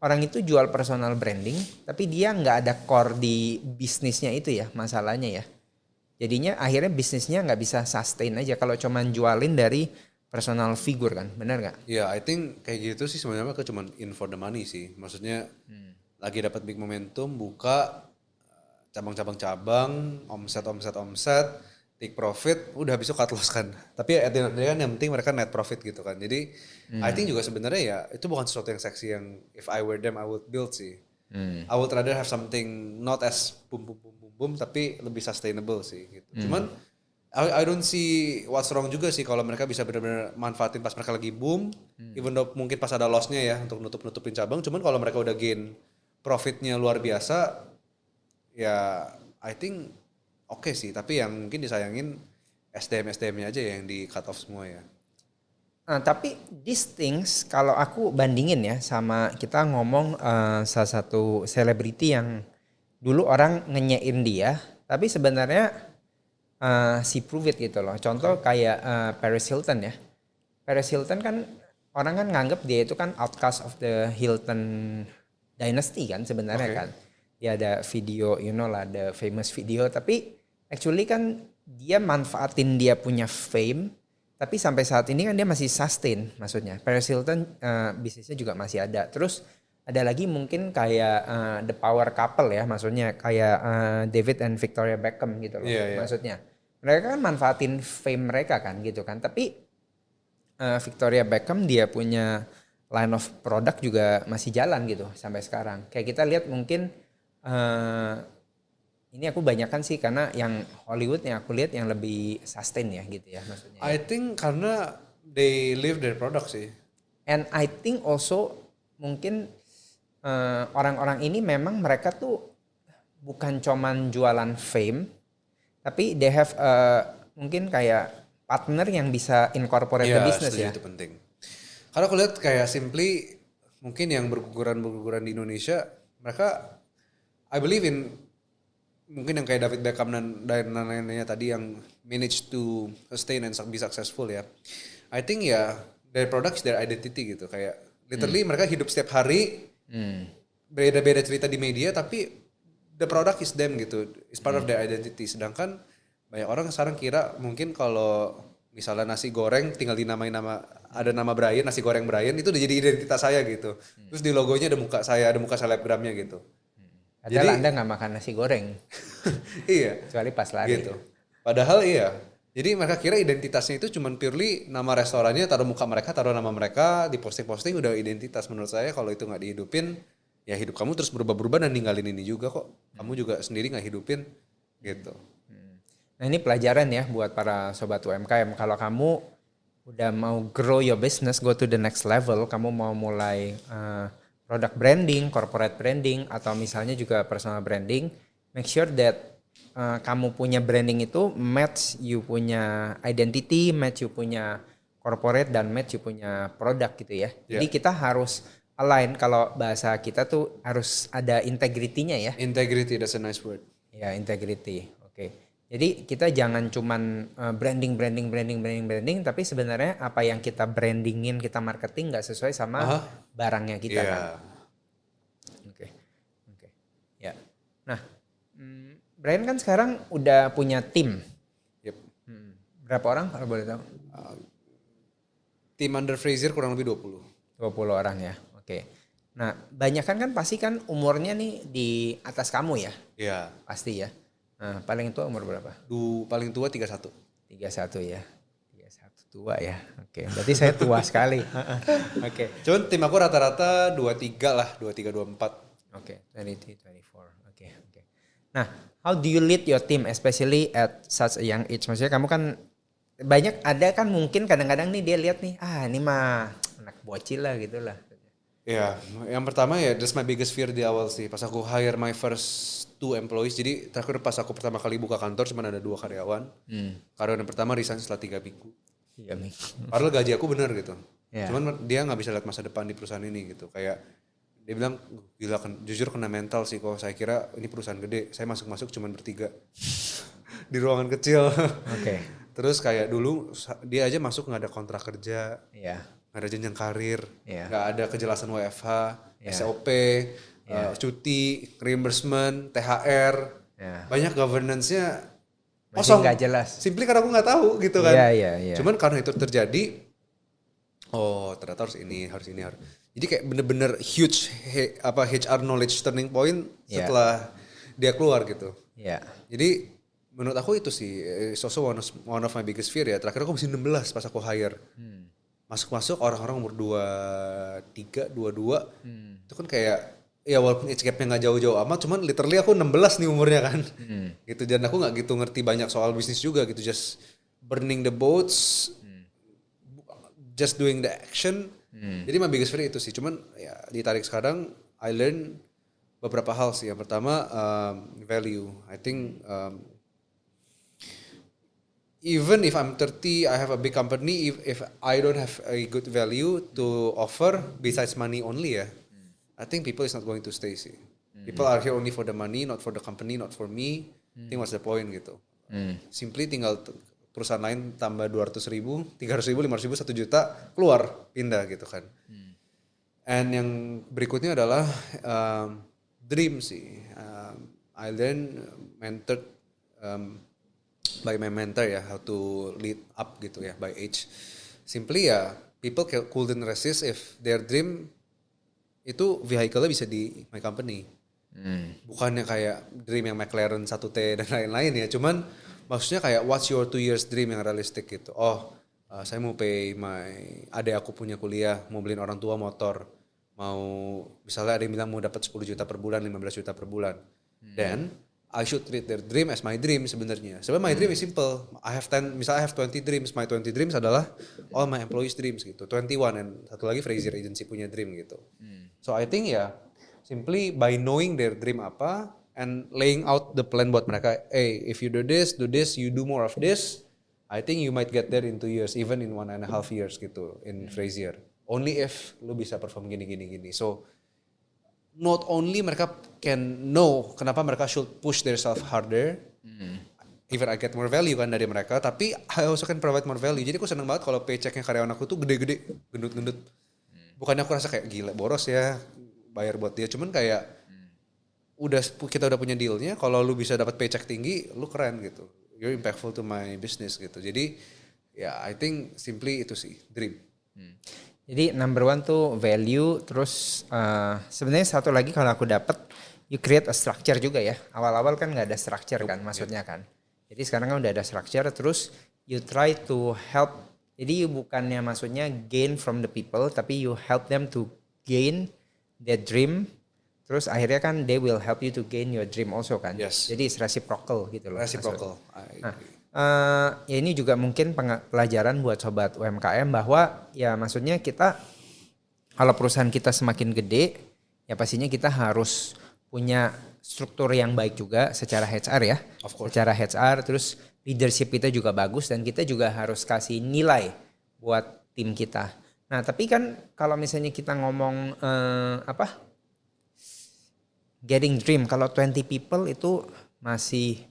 orang itu jual personal branding tapi dia nggak ada core di bisnisnya itu ya, masalahnya ya. Jadinya akhirnya bisnisnya nggak bisa sustain aja kalau cuman jualin dari personal figure kan, benar nggak? Ya, I think kayak gitu sih sebenarnya aku cuman in for the money sih. Maksudnya lagi dapat big momentum, buka cabang-cabang, omset, take profit, udah habis itu cut loss kan. Tapi at the end of the day kan yang penting mereka net profit gitu kan. Jadi I think juga sebenarnya ya itu bukan sesuatu yang seksi yang if I were them I would build sih. I would rather have something not as boom boom boom boom boom tapi lebih sustainable sih gitu. Cuman I don't see what's wrong juga sih kalau mereka bisa benar-benar manfaatin pas mereka lagi boom, even though mungkin pas ada lossnya ya untuk nutup-nutupin cabang. Cuman kalau mereka udah gain profitnya luar biasa, ya I think oke sih. Tapi yang mungkin disayangin SDM-SDM-nya aja yang di cut off semua ya. Tapi these things kalau aku bandingin ya sama kita ngomong salah satu selebriti yang dulu orang ngenyain dia, tapi sebenarnya si prove it gitu loh. Contoh kayak Paris Hilton ya. Paris Hilton kan orang kan nganggap dia itu kan outcast of the Hilton dynasty kan sebenarnya kan. Dia ada video, you know lah, ada famous video. Tapi actually kan dia manfaatin dia punya fame. Tapi sampai saat ini kan dia masih sustain maksudnya. Paris Hilton bisnisnya juga masih ada. Terus ada lagi mungkin kayak the power couple ya. Maksudnya kayak David and Victoria Beckham gitu loh. Maksudnya. Mereka kan manfaatin fame mereka kan gitu kan. Tapi Victoria Beckham dia punya line of product juga masih jalan gitu sampai sekarang. Kayak kita lihat mungkin ini aku banyakkan sih karena yang Hollywood yang aku lihat yang lebih sustain ya gitu ya maksudnya. I think karena they live their product sih. And I think also mungkin orang-orang ini memang mereka tuh bukan cuman jualan fame, tapi they have mungkin kayak partner yang bisa incorporate the business ya. Itu penting. Karena aku lihat kayak simply mungkin yang berguguran di Indonesia, mereka I believe in mungkin yang kayak David Beckham dan lain-lainnya tadi yang manage to sustain and be successful ya. I think ya their product is their identity gitu. Kayak literally mereka hidup setiap hari beda-beda cerita di media tapi the product is them gitu. It's part of their identity. Sedangkan banyak orang sekarang kira mungkin kalau misalnya nasi goreng tinggal dinamain ada nama Brian, nasi goreng Brian itu udah jadi identitas saya gitu. Terus di logonya ada muka saya, ada muka selebgramnya gitu. Padahal Anda nggak makan nasi goreng. Iya. Kecuali pas lari. Gitu. Padahal iya. Jadi mereka kira identitasnya itu cuma purely nama restorannya, taruh muka mereka, taruh nama mereka, di posting-posting udah identitas. Menurut saya kalau itu nggak dihidupin, ya hidup kamu terus berubah-berubah dan ninggalin ini juga kok. Kamu juga sendiri nggak hidupin gitu. Nah ini pelajaran ya buat para sobat UMKM. Kalau kamu udah mau grow your business, go to the next level, kamu mau mulai product branding, corporate branding, atau misalnya juga personal branding, make sure that kamu punya branding itu match you punya identity, match you punya corporate, dan match you punya produk gitu ya. Jadi kita harus align, kalau bahasa kita tuh harus ada integrity-nya ya. Integrity, that's a nice word. Ya, integrity. Oke. Jadi kita jangan cuman branding, tapi sebenarnya apa yang kita brandingin, kita marketing nggak sesuai sama barangnya kita kan. Oke. Ya. Nah, Brian kan sekarang udah punya tim. Yep. Berapa orang kalau boleh tahu? Tim under Fraser kurang lebih 20. 20 orang ya. Oke. Nah, banyak kan pasti kan umurnya nih di atas kamu ya? Iya. Pasti ya. Nah, paling tua umur berapa? Paling tua 31. 31 ya. 31 tua ya. Oke, berarti saya tua sekali. Oke. Cuman tim aku rata-rata 23 lah, 23 24. Oke, 23 24. Oke. Nah, how do you lead your team especially at such a young age? Maksudnya kamu kan banyak ada kan mungkin kadang-kadang nih dia lihat nih, ini mah anak bocil lah gitu lah. Ya, yang pertama ya that's my biggest fear di awal sih. Pas aku hire my first 2 employees, jadi terakhir pas aku pertama kali buka kantor cuma ada 2 karyawan. Karyawan yang pertama resign setelah 3 minggu. 3 minggu. Padahal gaji aku bener gitu. Yeah. Cuman dia nggak bisa lihat masa depan di perusahaan ini gitu. Kayak dia bilang gila jujur kena mental sih kok. Saya kira ini perusahaan gede. Saya masuk cuma bertiga di ruangan kecil. Oke. Terus kayak dulu dia aja masuk nggak ada kontrak kerja. Iya. Nggak ada jenjang karir, nggak ada kejelasan WFH, SOP, cuti, reimbursement, THR, banyak governance-nya kosong. Nggak jelas. Simply karena aku nggak tahu gitu kan. Iya. Cuman karena itu terjadi, Oh, ternyata harus ini, harus ini, harus. Jadi kayak bener-bener huge HR knowledge turning point Iya. setelah dia keluar gitu. Iya. Jadi menurut aku itu sih it's also one of my biggest fear ya. Terakhir aku masih 16 pas aku hire. Masuk-masuk orang-orang umur 23, 22. Itu kan kayak ya walaupun age gap-nya nggak jauh-jauh amat, cuman literally aku 16 nih umurnya kan. Gitu, dan aku nggak gitu ngerti banyak soal bisnis juga gitu, just burning the boats, just doing the action. Jadi my biggest fear itu sih. Cuman ya ditarik sekarang I learn beberapa hal sih. Yang pertama value. I think even if I'm 30, I have a big company, if I don't have a good value to offer besides money only ya, I think people is not going to stay sih. People are here only for the money, not for the company, not for me. I think what's the point gitu. Simply tinggal perusahaan lain tambah 200.000, 300.000, 500.000, 1 juta, keluar, pindah gitu kan. And yang berikutnya adalah dream sih. I then mentored by my mentor ya, how to lead up gitu ya, by age. Simply ya, people couldn't resist if their dream itu vehicle-nya bisa di my company. Bukannya kayak dream yang McLaren 1T dan lain-lain ya, cuman maksudnya kayak what's your 2 years dream yang realistic gitu. Oh, saya mau pay adek aku punya kuliah, mau beliin orang tua motor, mau misalnya ada yang bilang mau dapat 10 juta per bulan, 15 juta per bulan. Then I should treat their dream as my dream sebenarnya. Sebenarnya my dream is simple. I have 20 dreams. My 20 dreams adalah all my employees dreams gitu. 21 and satu lagi Fraser Agency punya dream gitu. So I think ya simply by knowing their dream apa and laying out the plan buat mereka. Hey, if you do this, you do more of this. I think you might get there in 2 years, even in 1.5 years gitu in Fraser. Only if lu bisa perform gini. So not only mereka can know kenapa mereka should push themselves harder, even I get more value kan dari mereka, tapi I also can provide more value. Jadi aku seneng banget kalau paychecknya karyawan aku tuh gede-gede, gendut-gendut. Bukannya aku rasa kayak gila boros ya bayar buat dia, cuman kayak kita udah punya dealnya, kalau lu bisa dapat paycheck tinggi, lu keren gitu. You're impactful to my business gitu. Jadi ya I think simply itu sih dream. Jadi number one tuh value, terus sebenarnya satu lagi kalau aku dapat, you create a structure juga ya. Awal-awal kan nggak ada structure kan maksudnya kan. Jadi sekarang kan udah ada structure, terus you try to help. Jadi you bukannya maksudnya gain from the people, tapi you help them to gain their dream. Terus akhirnya kan they will help you to gain your dream also kan. Yes. Jadi it's reciprocal gitu loh. Reciprocal. Nah, ya ini juga mungkin pelajaran buat sobat UMKM bahwa ya maksudnya kita kalau perusahaan kita semakin gede ya pastinya kita harus punya struktur yang baik juga secara HR ya. Of course. Secara HR, terus leadership kita juga bagus dan kita juga harus kasih nilai buat tim kita. Nah tapi kan kalau misalnya kita ngomong getting dream, kalau 20 people itu masih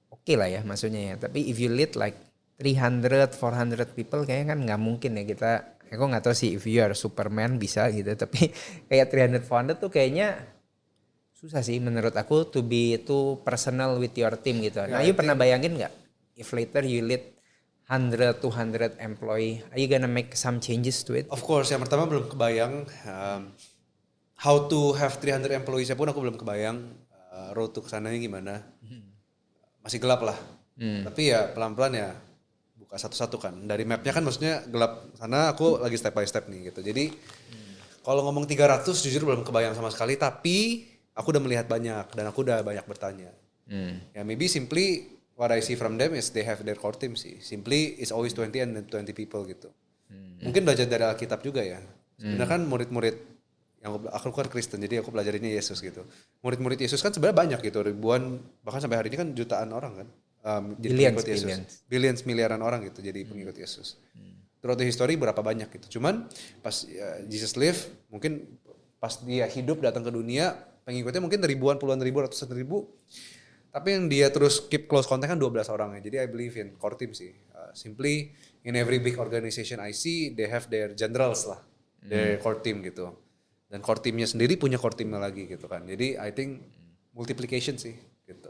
oke lah ya maksudnya ya. Tapi if you lead like 300, 400 people kayaknya kan nggak mungkin ya kita. Aku nggak tahu sih if you are Superman bisa gitu. Tapi kayak 300, 400 tuh kayaknya susah sih menurut aku to be too personal with your team gitu. Nah, you pernah bayangin nggak if later you lead 100, 200 employee, are you gonna make some changes to it? Of course, yang pertama belum kebayang how to have 300 employees pun aku belum kebayang road to kesananya gimana. Masih gelap lah. Tapi ya pelan-pelan ya buka satu-satu kan. Dari mapnya kan maksudnya gelap sana, aku lagi step by step nih gitu. Jadi kalau ngomong 300 jujur belum kebayang sama sekali, tapi aku udah melihat banyak dan aku udah banyak bertanya. Ya maybe simply what I see from them is they have their core team sih. Simply it's always 20 and 20 people gitu. Mungkin belajar dari Alkitab juga ya. Sebenarnya kan murid-murid yang aku kan Kristen, jadi aku pelajarinya Yesus gitu. Murid-murid Yesus kan sebenarnya banyak gitu, ribuan, bahkan sampai hari ini kan jutaan orang kan jadi pengikut Yesus. Billions, miliaran orang gitu jadi pengikut Yesus. Throughout the history berapa banyak gitu. Cuman pas Jesus live, mungkin pas dia hidup datang ke dunia, pengikutnya mungkin ribuan, puluhan ribu, ratusan ribu. Tapi yang dia terus keep close contact kan 12 orang ya. Jadi I believe in core team sih. Simply in every big organization I see, they have their generals lah, their core team gitu. Dan core teamnya sendiri punya core teamnya lagi gitu kan. Jadi I think multiplication sih gitu.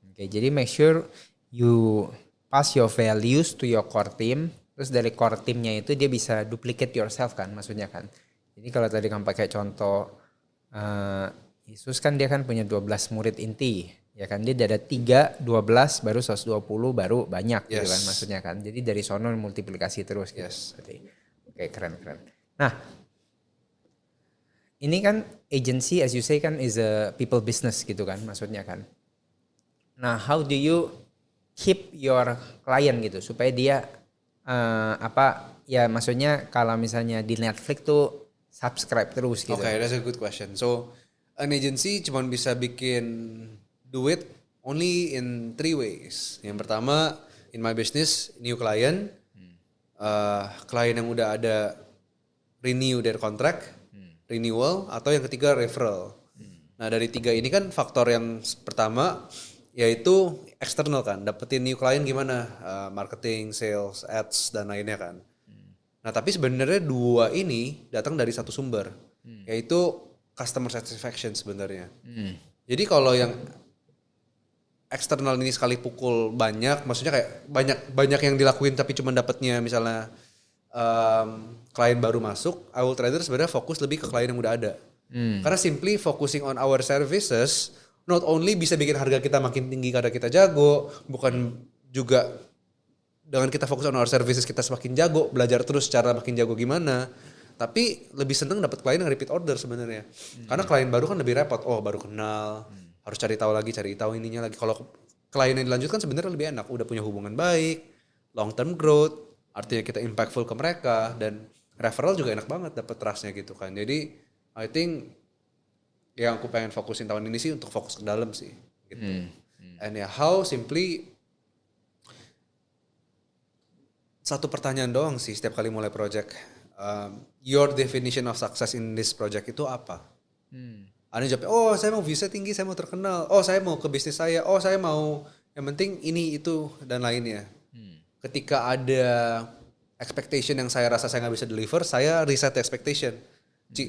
Oke, jadi make sure you pass your values to your core team. Terus dari core timnya itu dia bisa duplicate yourself kan maksudnya kan. Jadi kalau tadi kamu pakai contoh Yesus kan dia kan punya 12 murid inti. Ya kan dia ada 3, 12, baru 120, baru banyak gitu kan maksudnya kan. Jadi dari sono multiplikasi terus gitu. Oke, keren. Nah, ini kan agency as you say kan is a people business gitu kan maksudnya kan. Nah, how do you keep your client gitu supaya dia ya maksudnya kalau misalnya di Netflix tuh subscribe terus gitu. Okay, that's a good question. So, an agency cuma bisa bikin duit only in 3 ways. Yang pertama, in my business, new client, klien yang udah ada renew their contract, renewal, atau yang ketiga referral. Nah dari 3 ini kan faktor yang pertama yaitu eksternal kan, dapetin new client gimana, marketing, sales, ads dan lainnya kan. Nah tapi sebenarnya 2 ini datang dari satu sumber, yaitu customer satisfaction sebenarnya. Jadi kalau yang eksternal ini sekali pukul banyak, maksudnya kayak banyak yang dilakuin tapi cuma dapatnya misalnya klien baru masuk, I will rather sebenarnya fokus lebih ke klien yang udah ada. Karena simply focusing on our services not only bisa bikin harga kita makin tinggi karena kita jago, bukan juga dengan kita fokus on our services kita semakin jago, belajar terus cara makin jago gimana. Tapi lebih seneng dapat klien yang repeat order sebenarnya. Karena klien baru kan lebih repot. Oh, baru kenal, harus cari tahu ininya lagi. Kalau klien yang dilanjutkan sebenarnya lebih enak, udah punya hubungan baik, long term growth, artinya kita impactful ke mereka dan referral juga enak banget dapat trustnya gitu kan. Jadi I think yang aku pengen fokusin tahun ini sih untuk fokus ke dalam sih gitu. And ya how simply satu pertanyaan doang sih setiap kali mulai project. Your definition of success in this project itu apa? Ada yang jawab, oh saya mau visa tinggi, saya mau terkenal, oh saya mau ke bisnis saya, oh saya mau yang penting ini itu dan lainnya. Ketika ada expectation yang saya rasa saya nggak bisa deliver, saya reset expectation.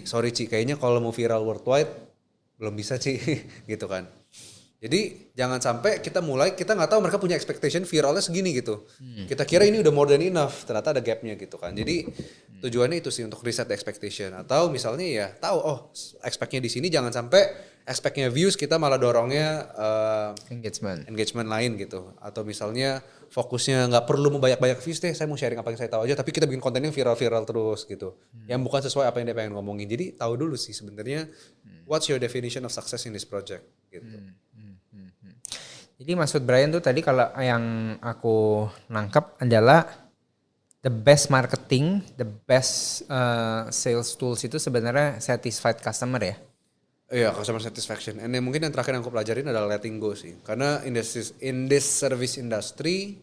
Sorry kayaknya kalau mau viral worldwide belum bisa gitu kan. Jadi jangan sampai kita nggak tahu mereka punya expectation viralnya segini gitu. Kita kira ini udah more than enough, ternyata ada gapnya gitu kan. Jadi tujuannya itu sih untuk reset expectation. Atau misalnya ya tahu expectnya di sini jangan sampai expectnya views kita malah dorongnya engagement lain gitu. Atau misalnya fokusnya nggak perlu mau banyak views deh, saya mau sharing apa yang saya tahu aja. Tapi kita bikin konten yang viral terus gitu. Yang bukan sesuai apa yang dia pengen ngomongin. Jadi tahu dulu sih sebenarnya what's your definition of success in this project gitu. Jadi maksud Brian tuh tadi kalau yang aku nangkap adalah the best marketing, the best sales tools itu sebenarnya satisfied customer ya? Iya, customer satisfaction. And mungkin yang terakhir yang aku pelajarin adalah letting go sih. Karena in this service industry,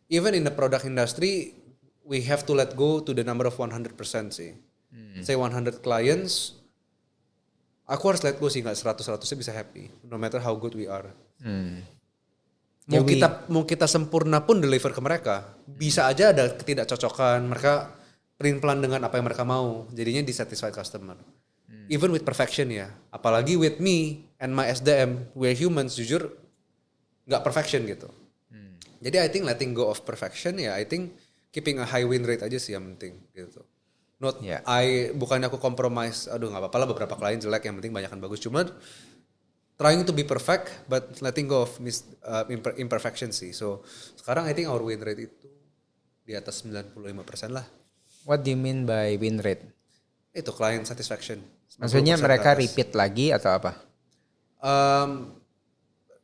even in the product industry, we have to let go to the number of 100% sih. Say 100 clients, aku harus let go sih, nggak 100%nya bisa happy. No matter how good we are. Mau kita sempurna pun deliver ke mereka, bisa aja ada ketidakcocokan, mereka pelin-pelan dengan apa yang mereka mau, jadinya dissatisfied customer. Even with perfection ya, apalagi with me and my SDM, we're humans, jujur nggak perfection gitu. Jadi I think letting go of perfection ya, I think keeping a high win rate aja sih yang penting gitu. Bukannya aku compromise, aduh nggak apa-apa lah beberapa klien jelek, yang penting banyakan bagus, cuman trying to be perfect but letting go of imperfection sih. So sekarang I think our win rate itu di atas 95% lah. What do you mean by win rate? Itu client satisfaction. Maksudnya mereka repeat lagi atau apa?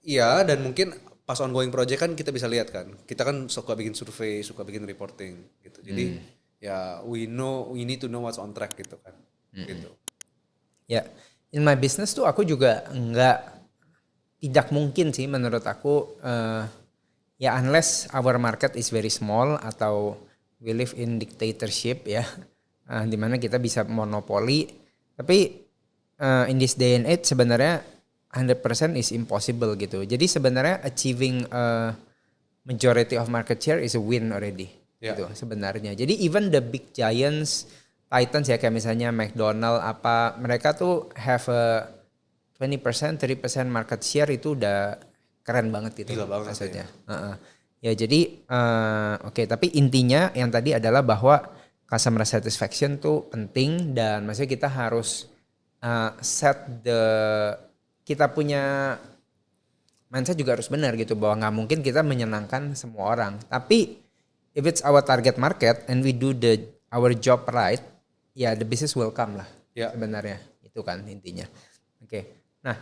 Iya, dan mungkin pas ongoing project kan kita bisa lihat kan. Kita kan suka bikin survei, suka bikin reporting gitu. Jadi ya we need to know what's on track gitu kan. Gitu. Ya. In my business tuh aku juga tidak mungkin sih menurut aku ya unless our market is very small atau we live in dictatorship ya, dimana kita bisa monopoli. Tapi in this day and age sebenarnya 100% is impossible gitu. Jadi sebenarnya achieving majority of market share is a win already gitu sebenarnya. Jadi even the big giants Titans ya kayak misalnya McDonald mereka tuh have a 20%, 30% market share itu udah keren banget gitu. Gila banget maksudnya. Ya jadi oke, tapi intinya yang tadi adalah bahwa customer satisfaction tuh penting dan maksudnya kita harus set kita punya mindset juga harus benar gitu bahwa nggak mungkin kita menyenangkan semua orang. Tapi if it's our target market and we do our job right, ya the business will come lah. Ya. Sebenarnya itu kan intinya. Oke. Nah,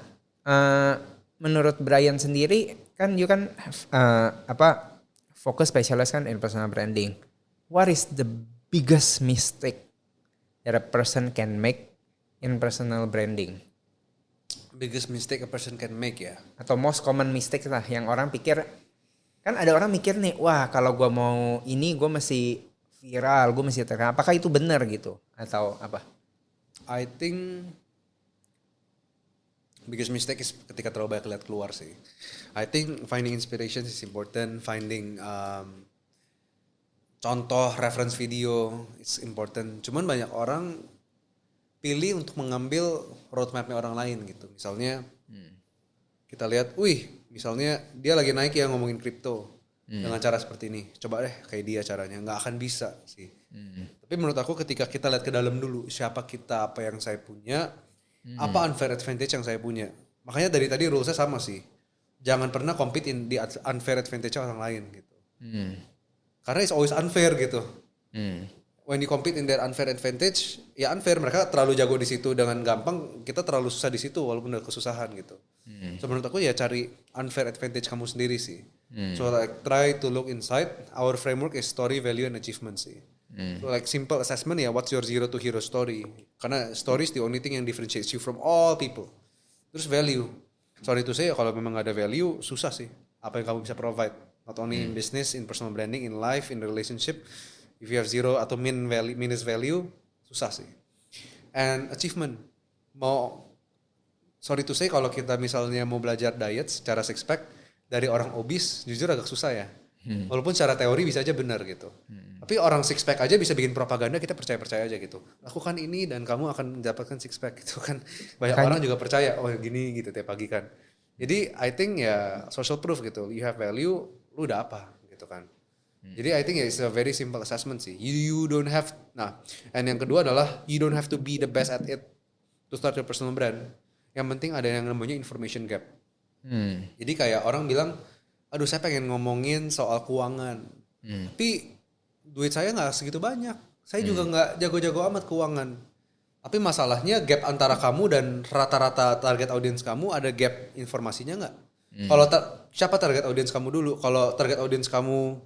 menurut Brian sendiri kan you kan fokus specialist kan in personal branding. What is the biggest mistake that a person can make in personal branding? Biggest mistake a person can make ya. Atau most common mistake lah yang orang pikir, kan ada orang mikir nih, wah kalau gue mau ini gue mesti viral, gue mesti terkenal. Apakah itu benar gitu atau apa? I think biggest mistake is ketika terlalu banyak lihat keluar sih. I think finding inspiration is important, finding contoh reference video is important. Cuman banyak orang pilih untuk mengambil roadmapnya orang lain gitu. Misalnya kita lihat, misalnya dia lagi naik ya ngomongin kripto dengan cara seperti ini. Coba deh kayak dia caranya, nggak akan bisa sih. Tapi menurut aku ketika kita lihat ke dalam dulu, siapa kita, apa yang saya punya, apa unfair advantage yang saya punya. Makanya dari tadi rulesnya sama sih. Jangan pernah compete di unfair advantage orang lain gitu. Karena it's always unfair gitu. When you compete in their unfair advantage, ya unfair, mereka terlalu jago di situ dengan gampang, kita terlalu susah di situ walaupun ada kesusahan gitu. So menurut aku ya cari unfair advantage kamu sendiri sih. So like try to look inside. Our framework is story, value, and achievement sih. So like simple assessment ya, what's your zero to hero story? Karena story is the only thing yang differentiates you from all people. Terus value. Sorry to say ya kalau memang gak ada value, susah sih. Apa yang kamu bisa provide. Not only in business, in personal branding, in life, in relationship. If you have zero atau minus value, susah sih. And achievement. Sorry to say kalau kita misalnya mau belajar diet secara six pack dari orang obese, jujur agak susah ya. Walaupun secara teori bisa aja benar gitu. Tapi orang six pack aja bisa bikin propaganda, kita percaya aja gitu. Lakukan ini dan kamu akan mendapatkan six pack gitu kan. Banyak orang juga percaya, oh gini gitu tiap pagi kan. Jadi I think ya social proof gitu. You have value, lu udah apa gitu kan. Jadi I think it's a very simple assessment sih. You don't have, and yang kedua adalah you don't have to be the best at it to start your personal brand. Yang penting ada yang namanya information gap. Jadi kayak orang bilang, aduh saya pengen ngomongin soal keuangan, tapi duit saya nggak segitu banyak. Saya juga nggak jago-jago amat keuangan. Tapi masalahnya gap antara kamu dan rata-rata target audience kamu, ada gap informasinya nggak? Kalau siapa target audience kamu dulu? Kalau target audience kamu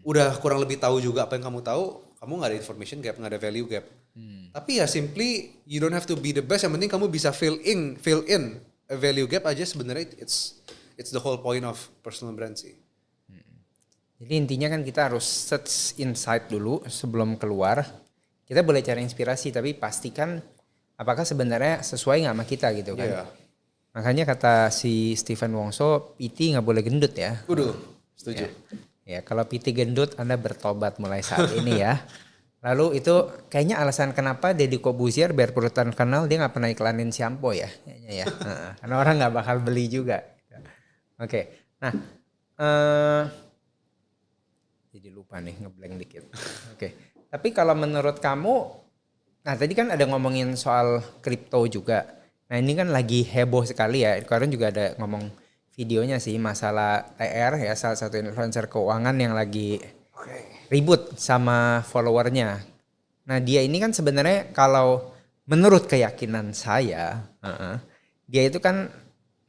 udah kurang lebih tahu juga apa yang kamu tahu, kamu nggak ada information gap, nggak ada value gap. Tapi ya simply you don't have to be the best, yang penting kamu bisa fill in a value gap aja, sebenarnya it's the whole point of personal brand sih. Jadi intinya kan kita harus search insight dulu sebelum keluar. Kita boleh cari inspirasi tapi pastikan apakah sebenarnya sesuai nggak sama kita gitu kan. Yeah. Makanya kata si Stephen Wongso, PT nggak boleh gendut ya. Udah, setuju. Ya, kalau PT gendut Anda bertobat mulai saat ini ya. Lalu itu kayaknya alasan kenapa Deddy Corbuzier biar perlu terkenal dia nggak pernah iklanin shampoo ya. Ya. Karena orang nggak bakal beli juga. Oke. Nah, jadi lupa nih ngeblank dikit. Oke. Tapi kalau menurut kamu, nah tadi kan ada ngomongin soal kripto juga. Nah ini kan lagi heboh sekali ya. Kemarin juga ada ngomong videonya sih masalah TR ya, salah satu influencer keuangan yang lagi ribut sama followernya. Nah dia ini kan sebenarnya kalau menurut keyakinan saya, dia itu kan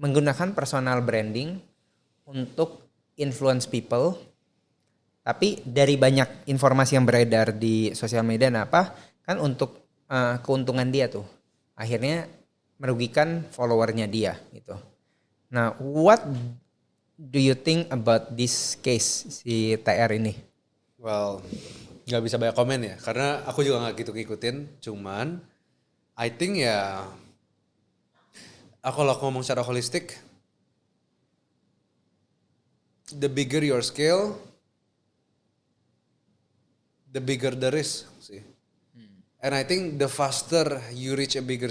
menggunakan personal branding untuk influence people. Tapi dari banyak informasi yang beredar di sosial media kan untuk keuntungan dia tuh. Akhirnya merugikan followernya dia gitu. Nah, what do you think about this case si TR ini? Well, nggak bisa banyak komen ya, karena aku juga nggak gitu ngikutin. Cuman, I think ya, aku kalau ngomong secara holistik, the bigger your scale, the bigger the risk sih. And I think the faster you reach a bigger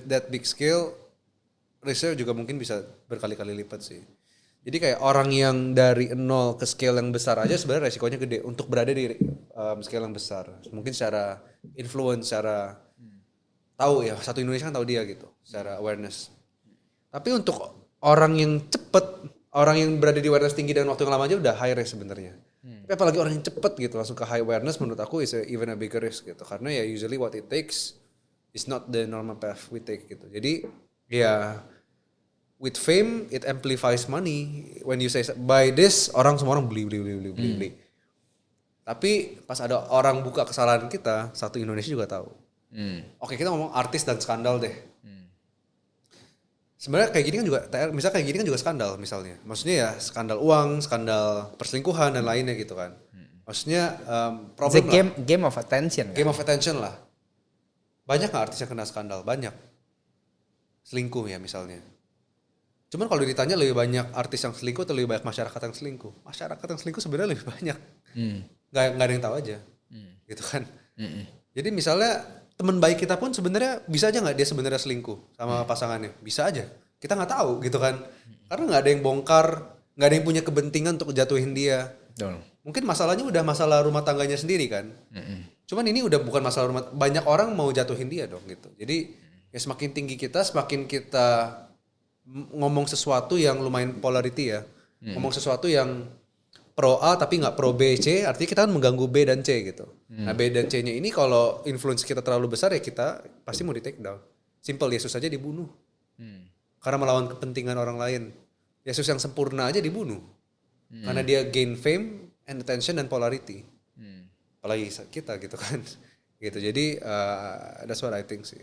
that big scale, risknya juga mungkin bisa berkali-kali lipat sih. Jadi kayak orang yang dari nol ke scale yang besar aja sebenarnya resikonya gede untuk berada di scale yang besar. Mungkin secara influence, secara tahu ya, satu Indonesia kan tahu dia gitu, secara awareness. Tapi untuk orang yang cepet, orang yang berada di awareness tinggi dan waktu yang lama aja udah high risk sebenarnya. Tapi apalagi orang yang cepet gitu langsung ke high awareness menurut aku even a bigger risk gitu. Karena ya usually what it takes is not the normal path we take gitu. Jadi ya with fame it amplifies money. When you say buy this, semua orang beli. Tapi pas ada orang buka kesalahan kita, satu Indonesia juga tahu. Oke, kita ngomong artis dan skandal deh. Sebenarnya kayak gini kan juga, misalnya kayak gini kan juga skandal misalnya. Maksudnya ya skandal uang, skandal perselingkuhan dan lainnya gitu kan. Maksudnya problem game of attention. Game of attention lah. Banyak gak artis yang kena skandal? Banyak. Selingkuh ya misalnya. Cuman kalau ditanya lebih banyak artis yang selingkuh atau lebih banyak masyarakat yang selingkuh? Masyarakat yang selingkuh sebenarnya lebih banyak. Gak ada yang tahu aja. Gitu kan. Jadi misalnya teman baik kita pun sebenarnya bisa aja nggak dia sebenarnya selingkuh sama pasangannya, bisa aja, kita nggak tahu gitu kan, karena nggak ada yang bongkar, nggak ada yang punya kepentingan untuk jatuhin dia. Mungkin masalahnya udah masalah rumah tangganya sendiri kan, cuman ini udah bukan masalah rumah, banyak orang mau jatuhin dia dong gitu. Jadi ya semakin tinggi kita, semakin kita ngomong sesuatu yang lumayan polarity ya, ngomong sesuatu yang pro A tapi nggak pro B, C, artinya kita kan mengganggu B dan C gitu. Nah B dan C-nya ini kalau influence kita terlalu besar ya kita pasti mau di take down. Simple, Yesus aja dibunuh. Karena melawan kepentingan orang lain. Yesus yang sempurna aja dibunuh. Karena dia gain fame and attention dan polarity. Apalagi kita gitu kan. Gitu. Jadi that's what I think sih.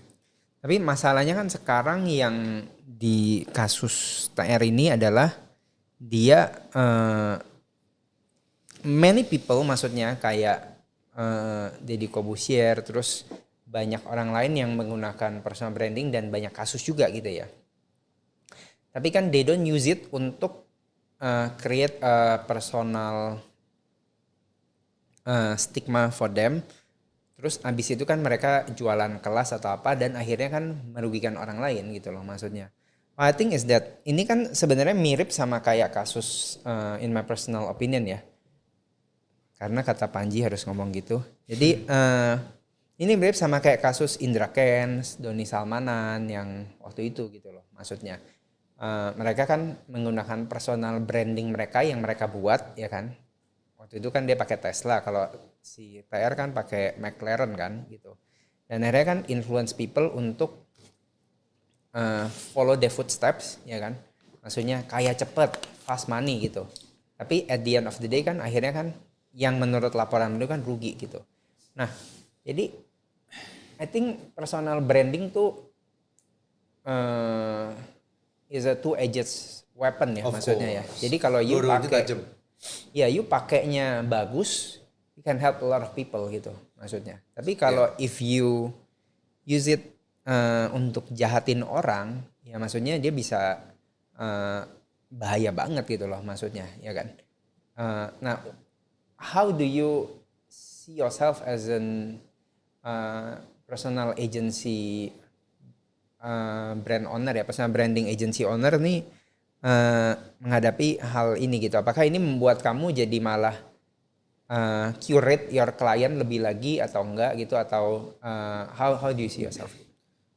Tapi masalahnya kan sekarang yang di kasus TR ini adalah dia many people, maksudnya kayak Deddy Corbuzier, terus banyak orang lain yang menggunakan personal branding dan banyak kasus juga gitu ya. Tapi kan they don't use it untuk create a personal stigma for them. Terus abis itu kan mereka jualan kelas atau apa dan akhirnya kan merugikan orang lain gitu loh maksudnya. I think is that ini kan sebenarnya mirip sama kayak kasus in my personal opinion ya. Karena kata Panji harus ngomong gitu. Jadi ini mirip sama kayak kasus Indra Kents, Doni Salmanan yang waktu itu gitu loh. Maksudnya mereka kan menggunakan personal branding mereka yang mereka buat ya kan. Waktu itu kan dia pakai Tesla, kalau si TR kan pakai McLaren kan gitu. Dan akhirnya kan influence people untuk follow the footsteps ya kan. Maksudnya kaya cepet, fast money gitu. Tapi at the end of the day kan akhirnya kan yang menurut laporan itu kan rugi gitu. Nah, jadi I think personal branding tuh is a two-edged weapon ya, maksudnya ya. Jadi kalau you pakai, ya you pakainya bagus, you can help a lot of people gitu, maksudnya. Tapi kalau if you use it untuk jahatin orang, ya maksudnya dia bisa bahaya banget gitu loh, maksudnya, ya kan. Nah, how do you see yourself as an personal agency brand owner ya, personal branding agency owner nih menghadapi hal ini gitu? Apakah ini membuat kamu jadi malah curate your client lebih lagi atau enggak gitu, atau how do you see yourself?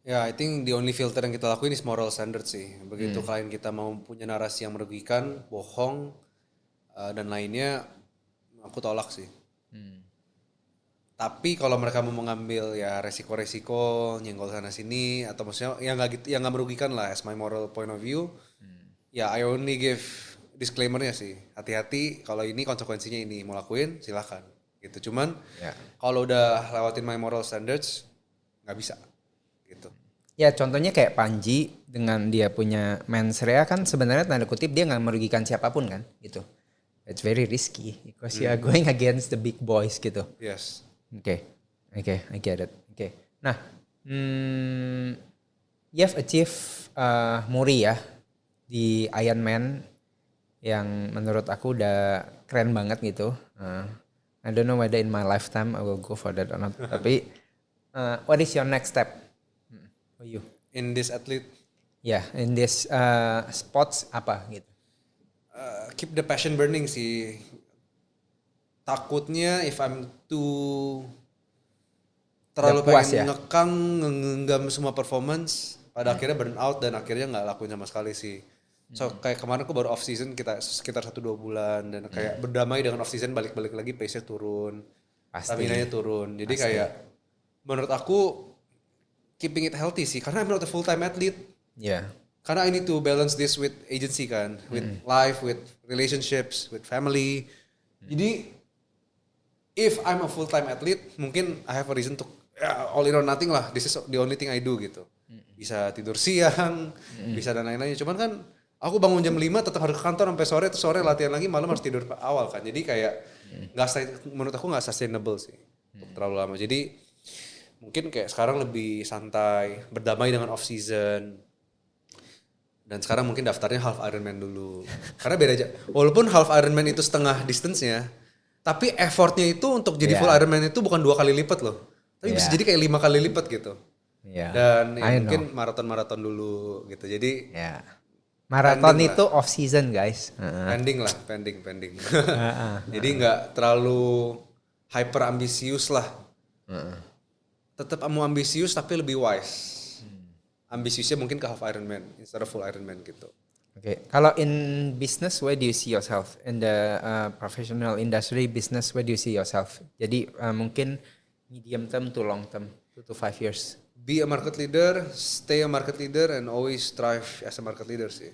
Ya, I think the only filter yang kita lakuin is moral standard sih. Begitu klien kita mau punya narasi yang merugikan, bohong dan lainnya, aku tolak sih. Tapi kalau mereka mau mengambil ya resiko-resiko, nyenggol sana sini, atau maksudnya yang nggak gitu, yang nggak merugikan lah, as my moral point of view, ya I only give disclaimernya sih, hati-hati kalau ini konsekuensinya ini, mau lakuin silakan. Gitu. Cuman kalau udah lewatin my moral standards nggak bisa. Gitu. Ya contohnya kayak Panji dengan dia punya mensrea kan sebenarnya tanda kutip dia nggak merugikan siapapun kan gitu. It's very risky because you are going against the big boys gitu. Yes. Okay, I get it. Okay. Nah, you have achieved Muri ya di Iron Man yang menurut aku udah keren banget gitu. I don't know whether in my lifetime I will go for that or not. Tapi what is your next step for you? In this athlete? Ya, in this sports apa gitu? keep the passion burning sih. Takutnya if I'm too terlalu Udah puas pengen ya? ngekang, ngenggam semua performance, pada akhirnya burn out dan akhirnya nggak lakuin sama sekali sih. So kayak kemarin aku baru off season kita sekitar 1-2 bulan dan kayak berdamai dengan off season, balik-balik lagi pace-nya turun, Pasti. stamina-nya turun. Jadi Pasti. kayak menurut aku keeping it healthy sih karena I'm not a full time athlete. Ya. Karena I need to balance this with agency kan, with life, with relationships, with family. Jadi if I'm a full time athlete, mungkin I have a reason to all in or nothing lah. This is the only thing I do gitu. Bisa tidur siang, bisa dan lain-lainnya. Cuman kan aku bangun jam 5 tetap harus ke kantor sampai sore, terus sore latihan lagi, malam harus tidur awal kan. Jadi kayak menurut aku nggak sustainable sih untuk terlalu lama. Jadi mungkin kayak sekarang lebih santai, berdamai dengan off season. Dan sekarang mungkin daftarnya half Ironman dulu. Karena beda aja. Walaupun half Ironman itu setengah distance-nya, tapi effortnya itu untuk jadi full Ironman itu bukan 2 kali lipat loh. Tapi bisa jadi kayak 5 kali lipat gitu. Iya. Dan ya I mungkin maraton-maraton dulu gitu. Jadi Ya. Maraton Pending itu off season guys. pending lah, pending. Jadi nggak terlalu hyper ambisius lah. Tetap mau ambisius tapi lebih wise. Ambisiusnya mungkin ke half Ironman instead of full Ironman gitu. Oke, kalau in business, where do you see yourself? In the professional industry business, where do you see yourself? Jadi mungkin medium term to long term, 2 to 5 years. Be a market leader, stay a market leader, and always strive as a market leader sih.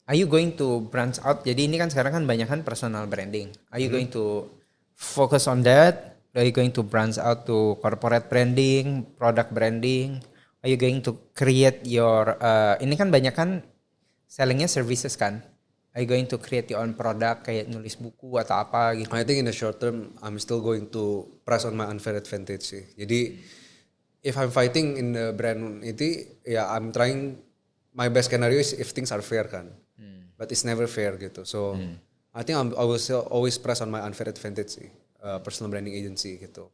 Are you going to branch out? Jadi ini kan sekarang kan banyak kan personal branding. Are you going to focus on that? Are you going to branch out to corporate branding, product branding? Are you going to create your ini kan banyak kan sellingnya services kan? Are you going to create your own product kayak nulis buku atau apa gitu? I think in the short term, I'm still going to press on my unfair advantage sih. Jadi if I'm fighting in the brand itu, ya I'm trying my best scenario is if things are fair kan. But it's never fair gitu. So I think I will still always press on my unfair advantage sih. Personal branding agency gitu.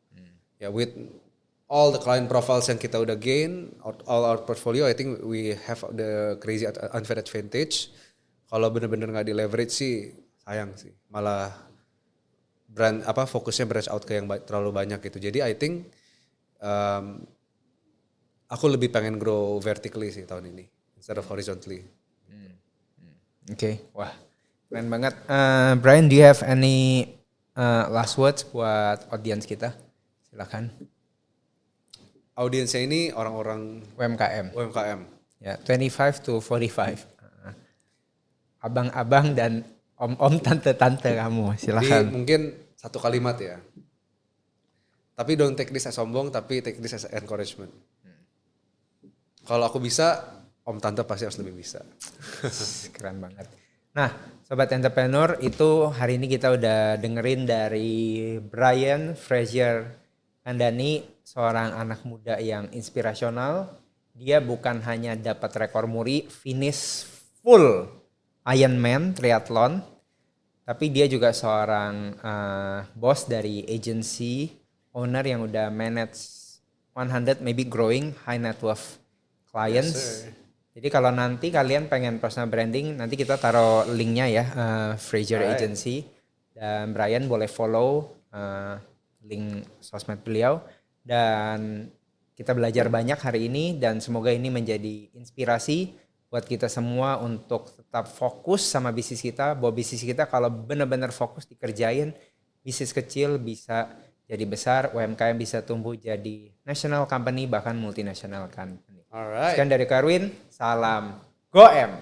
Ya with all the client profiles yang kita udah gain, all our portfolio, I think we have the crazy unfair advantage. Kalau bener-bener nggak di leverage sih sayang sih. Malah fokusnya branch out ke yang terlalu banyak gitu. Jadi I think aku lebih pengen grow vertically sih tahun ini instead of horizontally. Oke, wah keren banget. Brian, do you have any last words buat audience kita? Silakan. Audiensnya ini orang-orang UMKM. Ya, 25 to 45. Abang-abang dan om-om, tante-tante kamu, Jadi silakan. mungkin satu kalimat ya. Tapi don't take this as sombong, tapi take this as encouragement. Kalau aku bisa, om tante pasti harus lebih bisa. Keren banget. Nah, Sobat Entrepreneur, itu hari ini kita udah dengerin dari Brian Frazier Kandani, seorang anak muda yang inspirasional. Dia bukan hanya dapat rekor muri, finish full Ironman triathlon, tapi dia juga seorang bos dari agency, owner yang udah manage 100 maybe growing high net worth clients. Yes, Jadi kalau nanti kalian pengen personal branding, nanti kita taruh linknya ya, Frazier Agency. Dan Brian boleh follow link sosmed beliau. Dan kita belajar banyak hari ini dan semoga ini menjadi inspirasi buat kita semua untuk tetap fokus sama bisnis kita. Bahwa bisnis kita kalau benar-benar fokus dikerjain, bisnis kecil bisa jadi besar, UMKM bisa tumbuh jadi national company bahkan multinational company. Alright. Sekian dari Karwin, salam GoM.